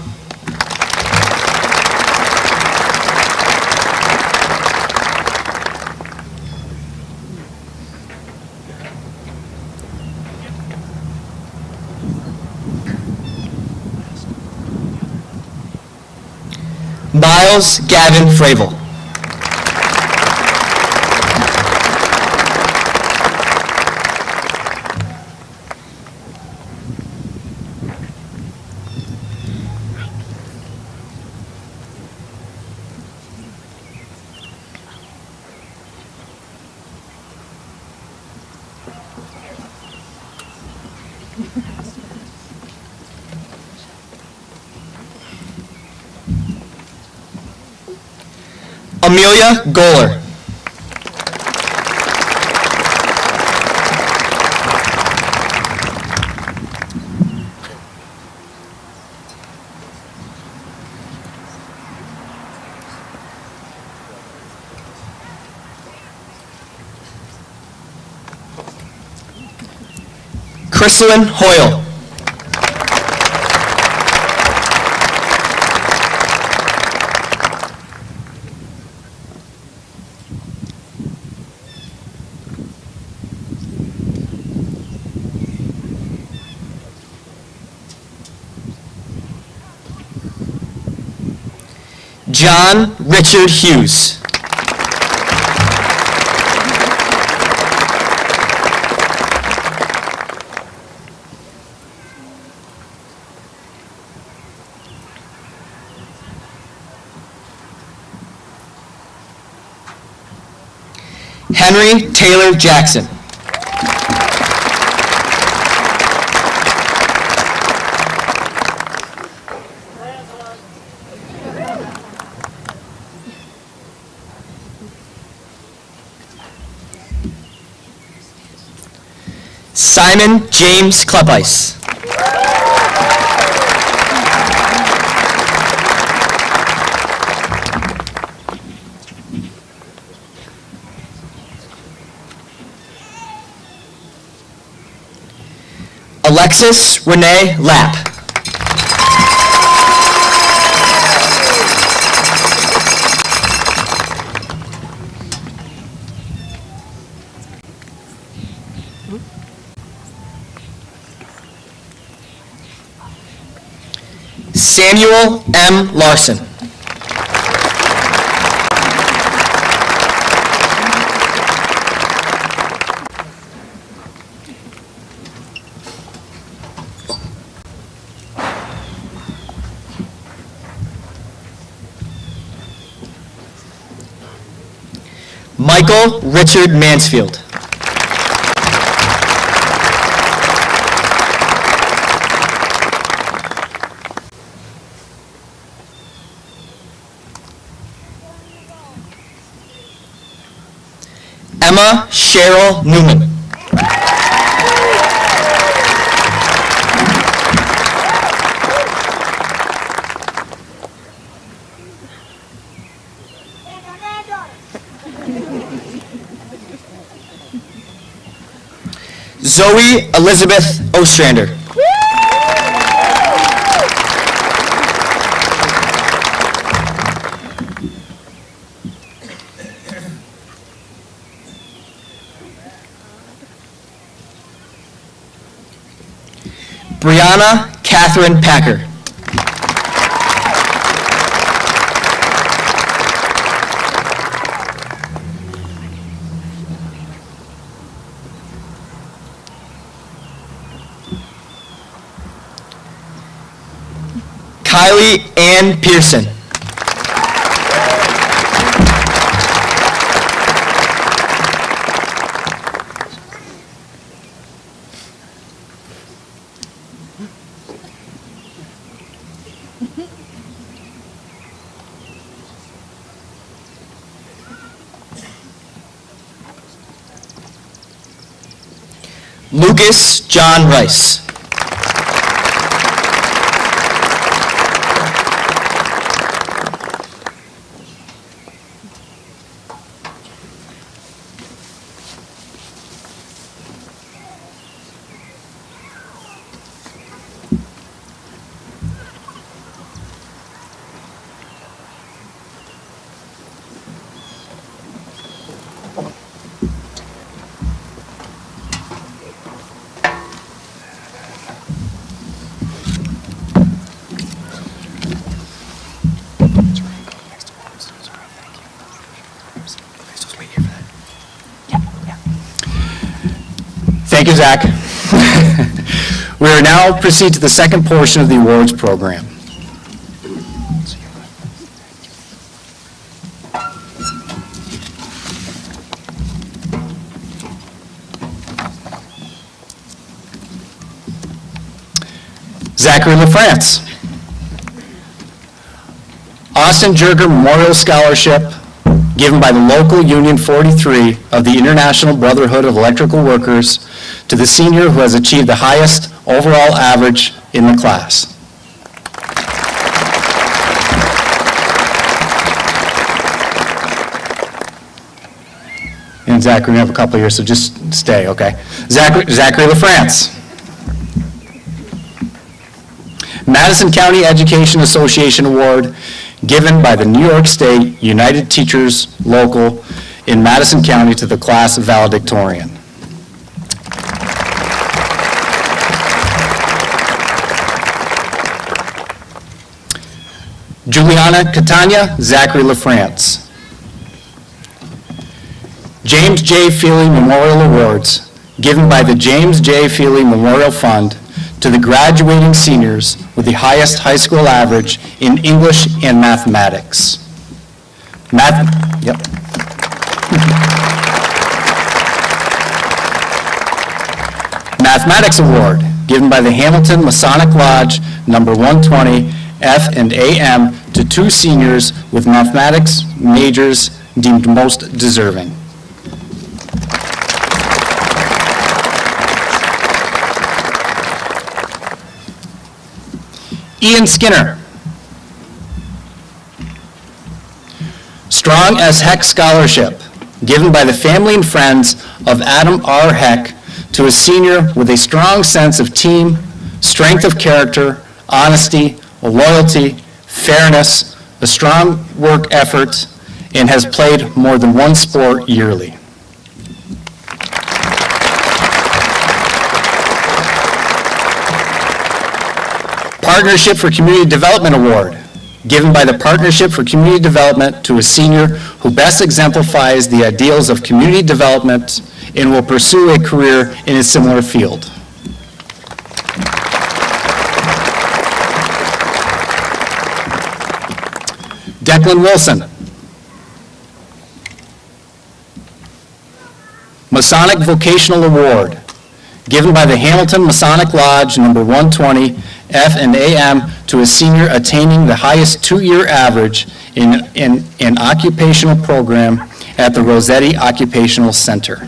Miles Gavin Fravel. Amelia Goller. Chrysalyn Hoyle. John Richard Hughes. Henry Taylor Jackson. Simon James Kleppice. Alexis Renee Lapp. Samuel M. Larson. Michael Richard Mansfield. Emma Cheryl Newman. Zoe Elizabeth Ostrander. Brianna Catherine Packer. Kylie Ann Pearson. Lucas John Rice. Thank you, Zach. We will now proceed to the second portion of the awards program. Zachary LaFrance. Austin Jerger Memorial Scholarship, given by the local Union 43 of the International Brotherhood of Electrical Workers to the senior who has achieved the highest overall average in the class. And Zach, we're going to have a couple here, so just stay, okay? Zachary LaFrance. Madison County Education Association Award, given by the New York State United Teachers Local in Madison County to the class valedictorian. Juliana Catania, Zachary LaFrance. James J. Feely Memorial Awards, given by the James J. Feely Memorial Fund to the graduating seniors with the highest high school average in English and mathematics. Mathematics Award, given by the Hamilton Masonic Lodge, number 120, F and AM, to 2 seniors with mathematics majors deemed most deserving. Ian Skinner. Strong as Heck Scholarship, given by the family and friends of Adam R. Heck to a senior with a strong sense of team, strength of character, honesty, loyalty, fairness, a strong work effort, and has played more than one sport yearly. Partnership for Community Development Award, given by the Partnership for Community Development to a senior who best exemplifies the ideals of community development and will pursue a career in a similar field. Declan Wilson. Masonic Vocational Award, given by the Hamilton Masonic Lodge number 120 F and AM to a senior attaining the highest two-year average in an occupational program at the Rossetti Occupational Center.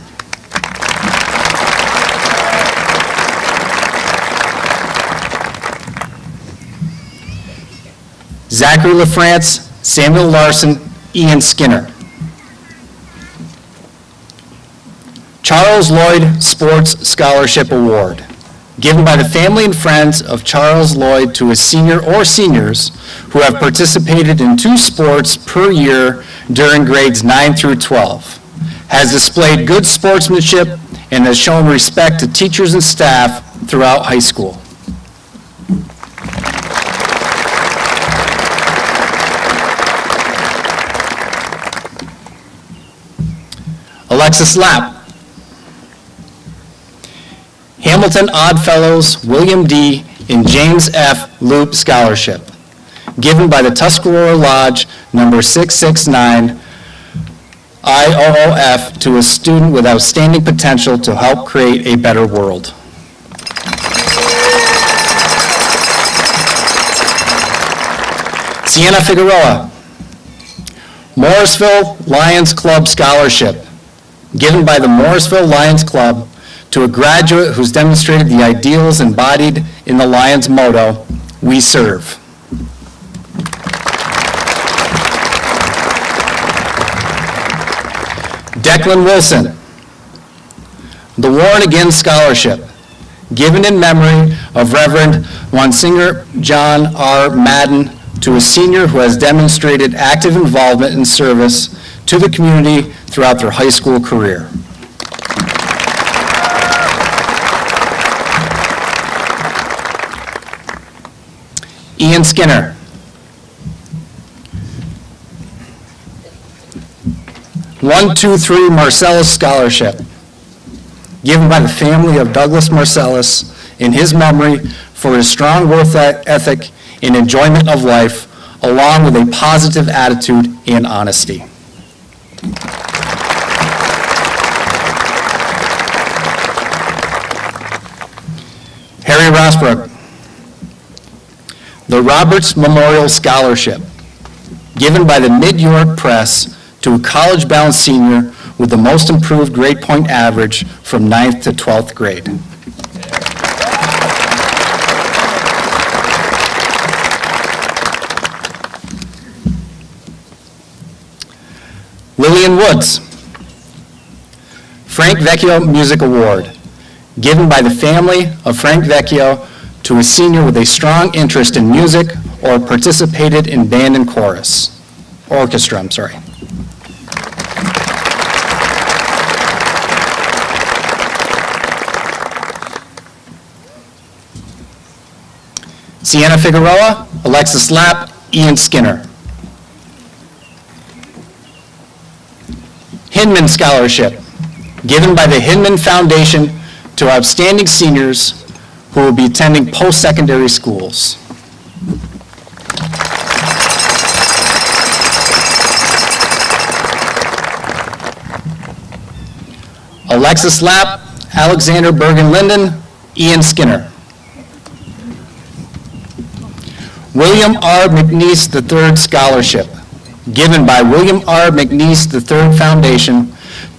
Zachary LaFrance, Samuel Larson, Ian Skinner. Charles Lloyd Sports Scholarship Award, given by the family and friends of Charles Lloyd to a senior or seniors who have participated in 2 sports per year during grades 9 through 12, has displayed good sportsmanship, and has shown respect to teachers and staff throughout high school. Alexis Lapp. Hamilton Oddfellows William D. and James F. Loop Scholarship, given by the Tuscarora Lodge number 669 IOOF to a student with outstanding potential to help create a better world. Sienna Figueroa, Morrisville Lions Club Scholarship, given by the Morrisville Lions Club to a graduate who's demonstrated the ideals embodied in the Lions motto, "We serve." Declan Wilson, the Warren Again Scholarship, given in memory of Reverend Monsignor John R. Madden to a senior who has demonstrated active involvement and service to the community throughout their high school career. Ian Skinner. One, two, three Marcellus Scholarship, given by the family of Douglas Marcellus in his memory for his strong work ethic and enjoyment of life, along with a positive attitude and honesty. Harry Rosbrook, the Roberts Memorial Scholarship, given by the Mid-York Press to a college-bound senior with the most improved grade point average from 9th to 12th grade. Lillian Woods, Frank Vecchio Music Award, given by the family of Frank Vecchio to a senior with a strong interest in music or participated in band and orchestra. Sienna Figueroa, Alexis Lapp, Ian Skinner. Hinman Scholarship, given by the Hinman Foundation to outstanding seniors who will be attending post-secondary schools. Alexis Lapp, Alexander Bergen Linden, Ian Skinner. William R. McNeese III Scholarship, given by William R. McNeese III Foundation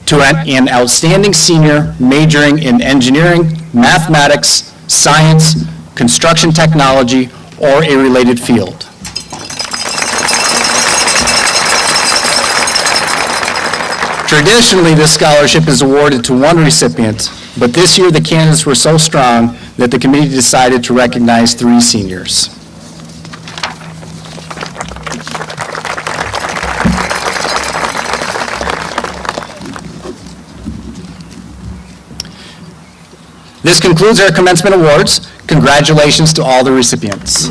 to an outstanding senior majoring in engineering, mathematics, science, construction technology, or a related field. Traditionally, this scholarship is awarded to one recipient, but this year the candidates were so strong that the committee decided to recognize 3 seniors. This concludes our commencement awards. Congratulations to all the recipients.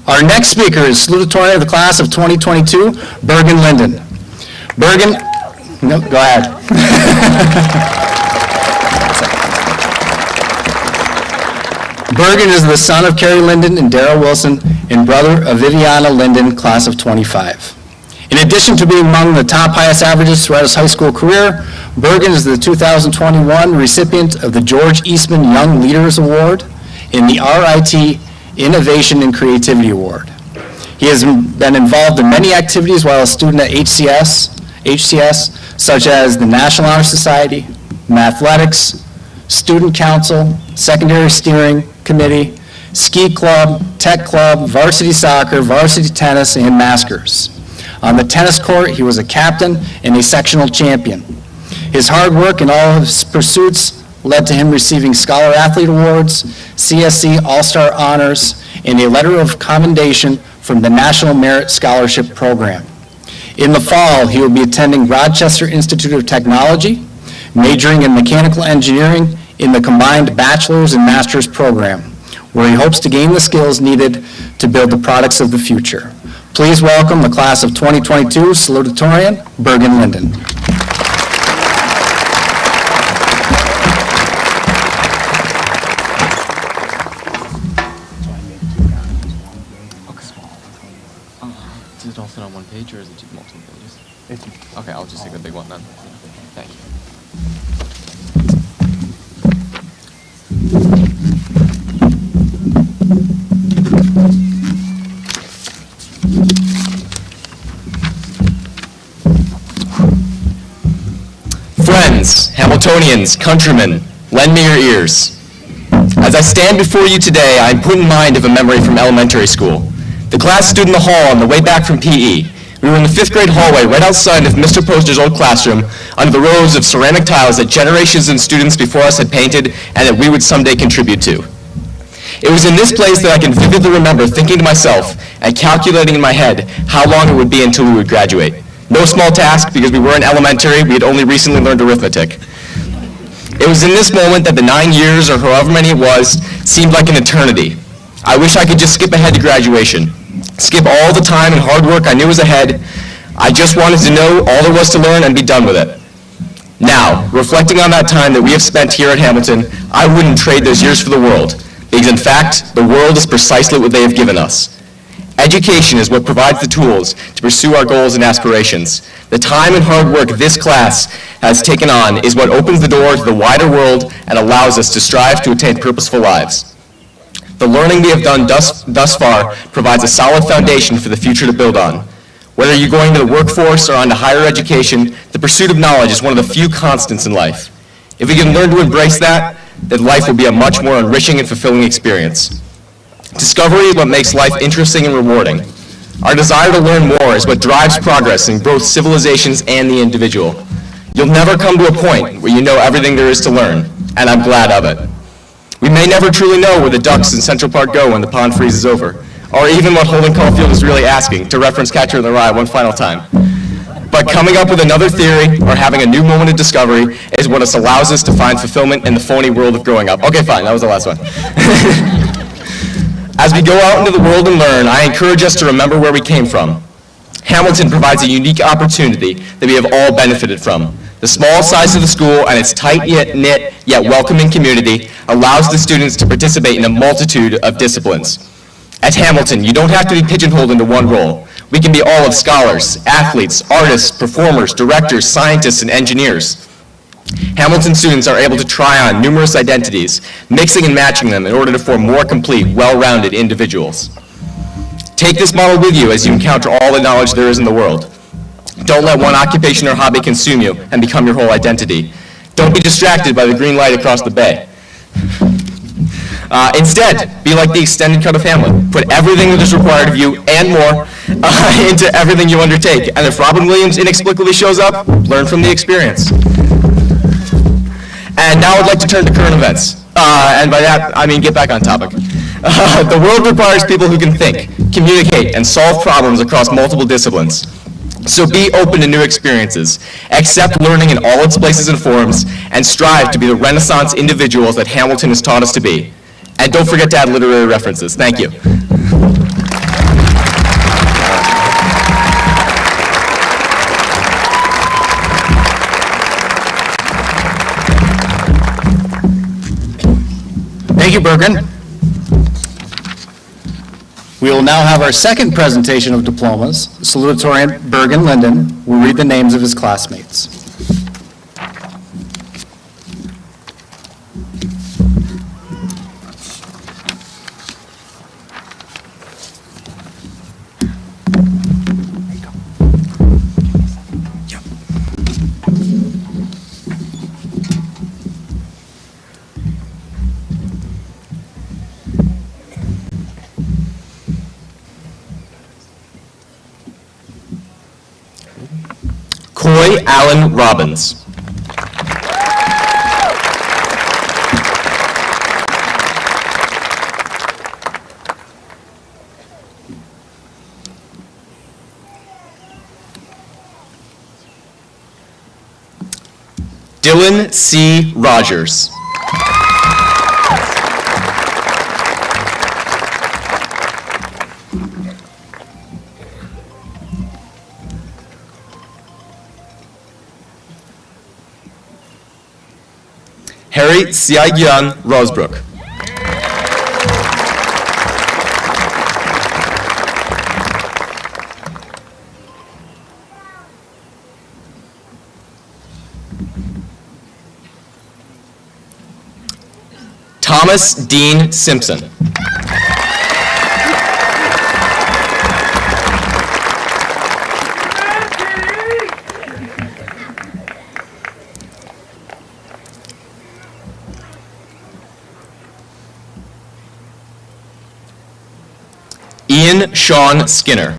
Our next speaker is salutatorian of the class of 2022, Bergen Linden. Bergen, no, go ahead. Bergen is the son of Carrie Linden and Darrell Wilson and brother of Viviana Linden, class of 25. In addition to being among the top highest averages throughout his high school career, Bergen is the 2021 recipient of the George Eastman Young Leaders Award and the RIT Innovation and Creativity Award. He has been involved in many activities while a student at HCS, such as the National Honor Society, Mathletics, Student Council, Secondary Steering Committee, Ski Club, Tech Club, Varsity Soccer, Varsity Tennis, and Maskers. On the tennis court, he was a captain and a sectional champion. His hard work in all of his pursuits led to him receiving Scholar Athlete Awards, CSC All-Star Honors, and a letter of commendation from the National Merit Scholarship Program. In the fall, he will be attending Rochester Institute of Technology, majoring in mechanical engineering in the combined bachelor's and master's program, where he hopes to gain the skills needed to build the products of the future. Please welcome the class of 2022 salutatorian, Bergen Linden. Does it all fit on one page, or is it multiple pages? Okay, I'll just take the big one then. Thank you. Friends, Hamiltonians, countrymen, lend me your ears. As I stand before you today, I am put in mind of a memory from elementary school. The class stood in the hall on the way back from PE. We were in the 5th grade hallway right outside of Mr. Poster's old classroom under the rows of ceramic tiles that generations of students before us had painted and that we would someday contribute to. It was in this place that I can vividly remember thinking to myself and calculating in my head how long it would be until we would graduate. No small task, because we were in elementary, we had only recently learned arithmetic. It was in this moment that the 9 years, or however many it was, seemed like an eternity. I wish I could just skip ahead to graduation. Skip all the time and hard work I knew was ahead. I just wanted to know all there was to learn and be done with it. Now, reflecting on that time that we have spent here at Hamilton, I wouldn't trade those years for the world, because in fact, the world is precisely what they have given us. Education is what provides the tools to pursue our goals and aspirations. The time and hard work this class has taken on is what opens the door to the wider world and allows us to strive to attain purposeful lives. The learning we have done thus far provides a solid foundation for the future to build on. Whether you're going to the workforce or on to higher education, the pursuit of knowledge is one of the few constants in life. If we can learn to embrace that, then life will be a much more enriching and fulfilling experience. Discovery is what makes life interesting and rewarding. Our desire to learn more is what drives progress in both civilizations and the individual. You'll never come to a point where you know everything there is to learn, and I'm glad of it. We may never truly know where the ducks in Central Park go when the pond freezes over, or even what Holden Caulfield is really asking, to reference Catcher in the Rye one final time. But coming up with another theory or having a new moment of discovery is what allows us to find fulfillment in the phony world of growing up. Okay, fine, that was the last one. As we go out into the world and learn, I encourage us to remember where we came from. Hamilton provides a unique opportunity that we have all benefited from. The small size of the school and its tight-knit yet welcoming community allows the students to participate in a multitude of disciplines. At Hamilton, you don't have to be pigeonholed into one role. We can be all of scholars, athletes, artists, performers, directors, scientists, and engineers. Hamilton students are able to try on numerous identities, mixing and matching them in order to form more complete, well-rounded individuals. Take this model with you as you encounter all the knowledge there is in the world. Don't let one occupation or hobby consume you and become your whole identity. Don't be distracted by the green light across the bay. Instead, be like the extended cut of Hamlet. Put everything that is required of you and more into everything you undertake. And if Robin Williams inexplicably shows up, learn from the experience. And now I'd like to turn to current events. And by that, I mean get back on topic. The world requires people who can think, communicate, and solve problems across multiple disciplines. So be open to new experiences, accept learning in all its places and forms, and strive to be the Renaissance individuals that Hamilton has taught us to be. And don't forget to add literary references. Thank you. Thank you, Bergen. We will now have our second presentation of diplomas. Salutatorian Bergen Linden will read the names of his classmates. Coy Allen Robbins. Dylan C. Rogers. Harry Siagyan Rosebrook. Thomas Dean Simpson. Ian Sean Skinner.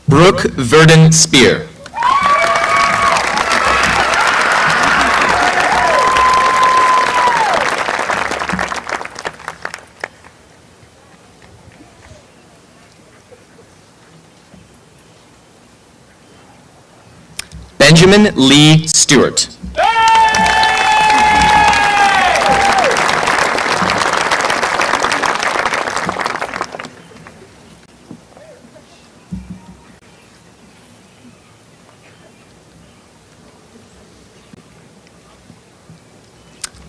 Brooke Verdon Spear. Benjamin Lee Stewart.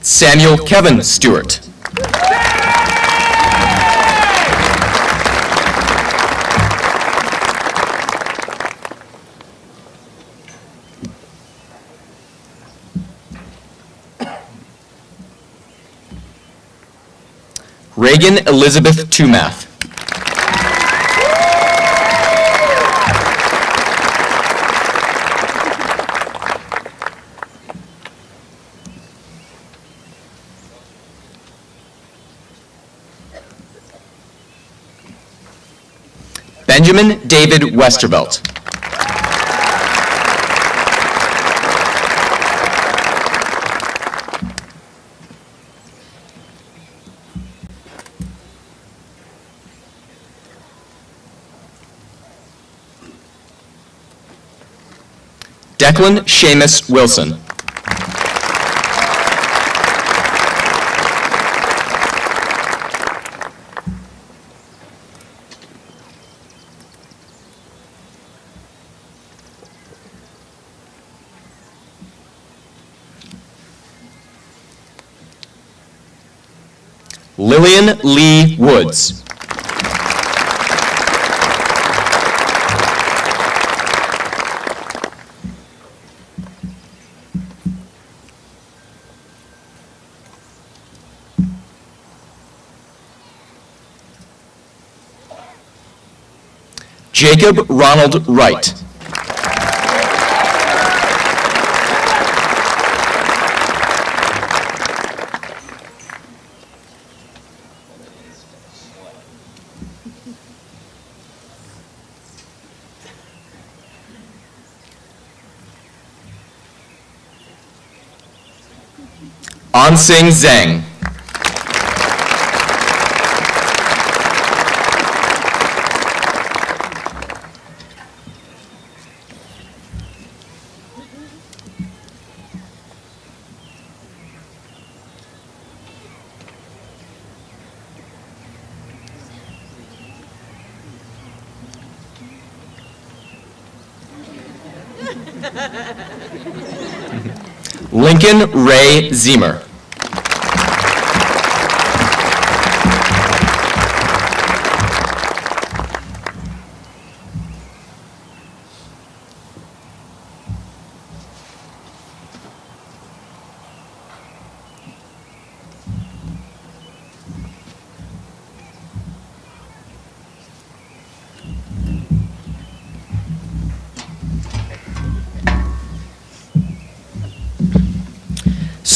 Samuel Kevin Stewart. Reagan Elizabeth Tumath. Benjamin David Westervelt. Declan Seamus Wilson. Lillian Lee Woods. Jacob Ronald Wright. Ansing Zhang. Lincoln Ray Zemer.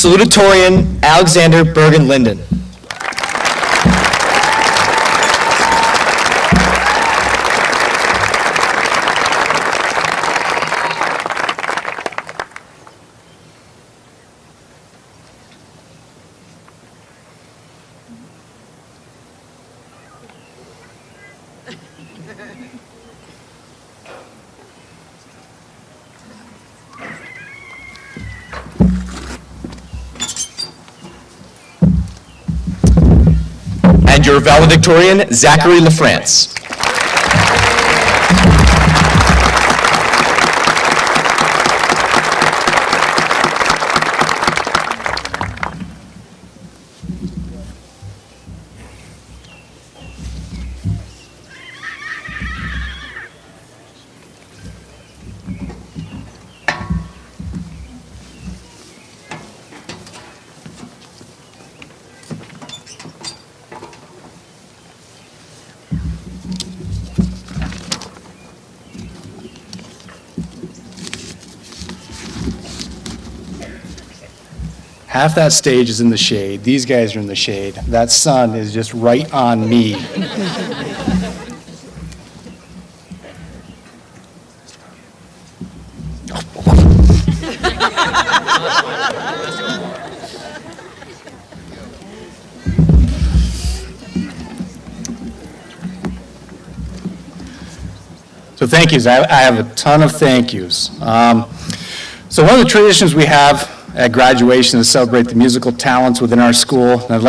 Salutatorian Alexander Bergen Linden. And your valedictorian, Zachary LaFrance. Half that stage is in the shade. These guys are in the shade. That sun is just right on me. So thank yous. I have a ton of thank yous. So one of the traditions we have at graduation is celebrate the musical talents within our school. And I'd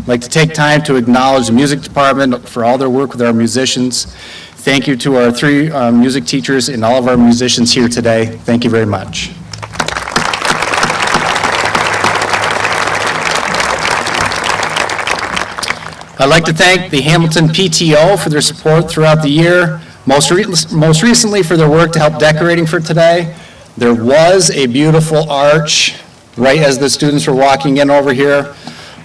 like to take time to acknowledge the music department for all their work with our musicians. Thank you to our 3 music teachers and all of our musicians here today. Thank you very much. I'd like to thank the Hamilton PTO for their support throughout the year, most recently for their work to help decorating for today. There was a beautiful arch right as the students were walking in over here.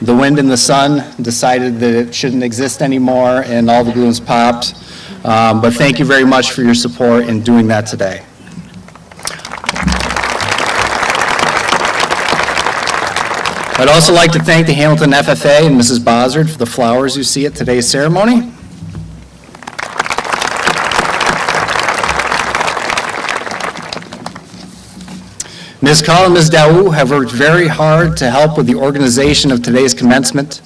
The wind and the sun decided that it shouldn't exist anymore and all the balloons popped. But thank you very much for your support in doing that today. I'd also like to thank the Hamilton FFA and Mrs. Bozzard for the flowers you see at today's ceremony. Ms. Call and Ms. Daou have worked very hard to help with the organization of today's commencement.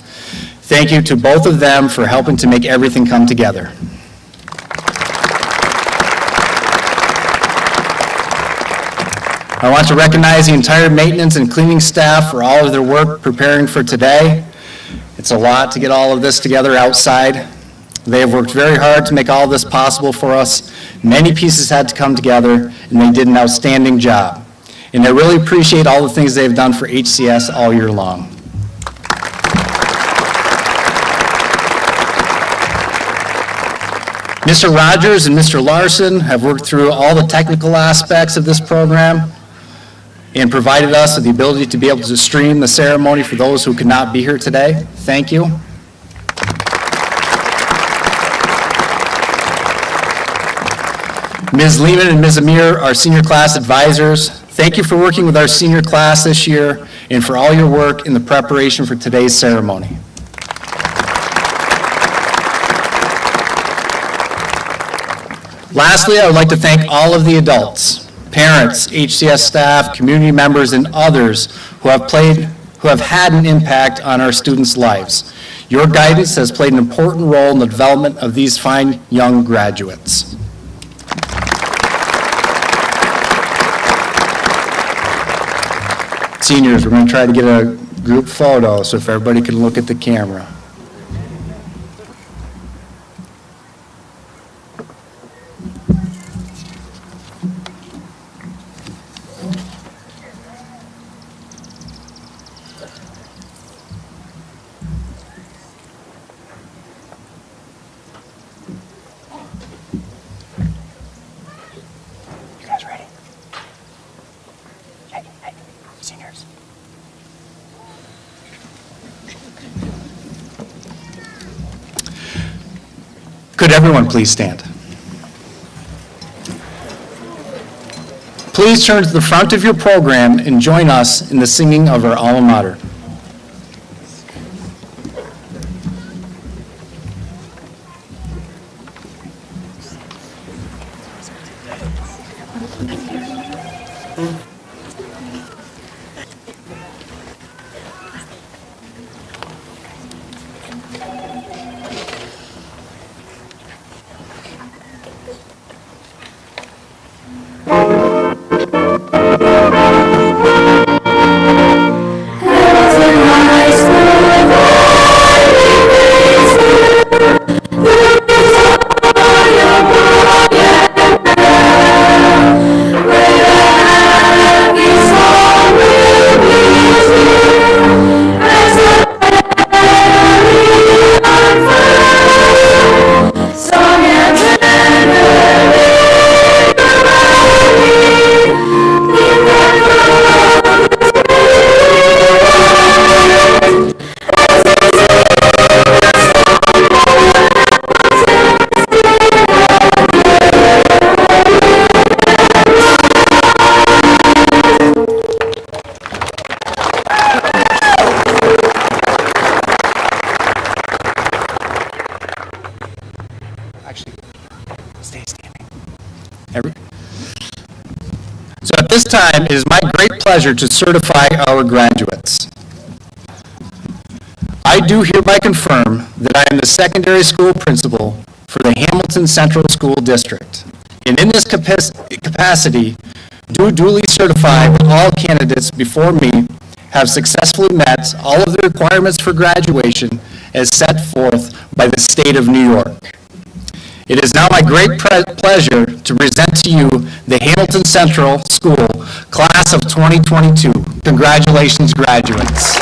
Thank you to both of them for helping to make everything come together. I want to recognize the entire maintenance and cleaning staff for all of their work preparing for today. It's a lot to get all of this together outside. They have worked very hard to make all of this possible for us. Many pieces had to come together, and they did an outstanding job. And I really appreciate all the things they've done for HCS all year long. Mr. Rogers and Mr. Larson have worked through all the technical aspects of this program and provided us with the ability to be able to stream the ceremony for those who could not be here today. Thank you. Ms. Lehman and Ms. Amir, our senior class advisors, thank you for working with our senior class this year and for all your work in the preparation for today's ceremony. Lastly, I would like to thank all of the adults, parents, HCS staff, community members, and others who have had an impact on our students' lives. Your guidance has played an important role in the development of these fine young graduates. Seniors, we're going to try to get a group photo so if everybody can look at the camera. Could everyone please stand? Please turn to the front of your program and join us in the singing of our alma mater. So at this time, it is my great pleasure to certify our graduates. I do hereby confirm that I am the secondary school principal for the Hamilton Central School District, and in this capacity, do duly certify that all candidates before me have successfully met all of the requirements for graduation as set forth by the state of New York. It is now my great pleasure to present to you the Hamilton Central School Class of 2022. Congratulations, graduates.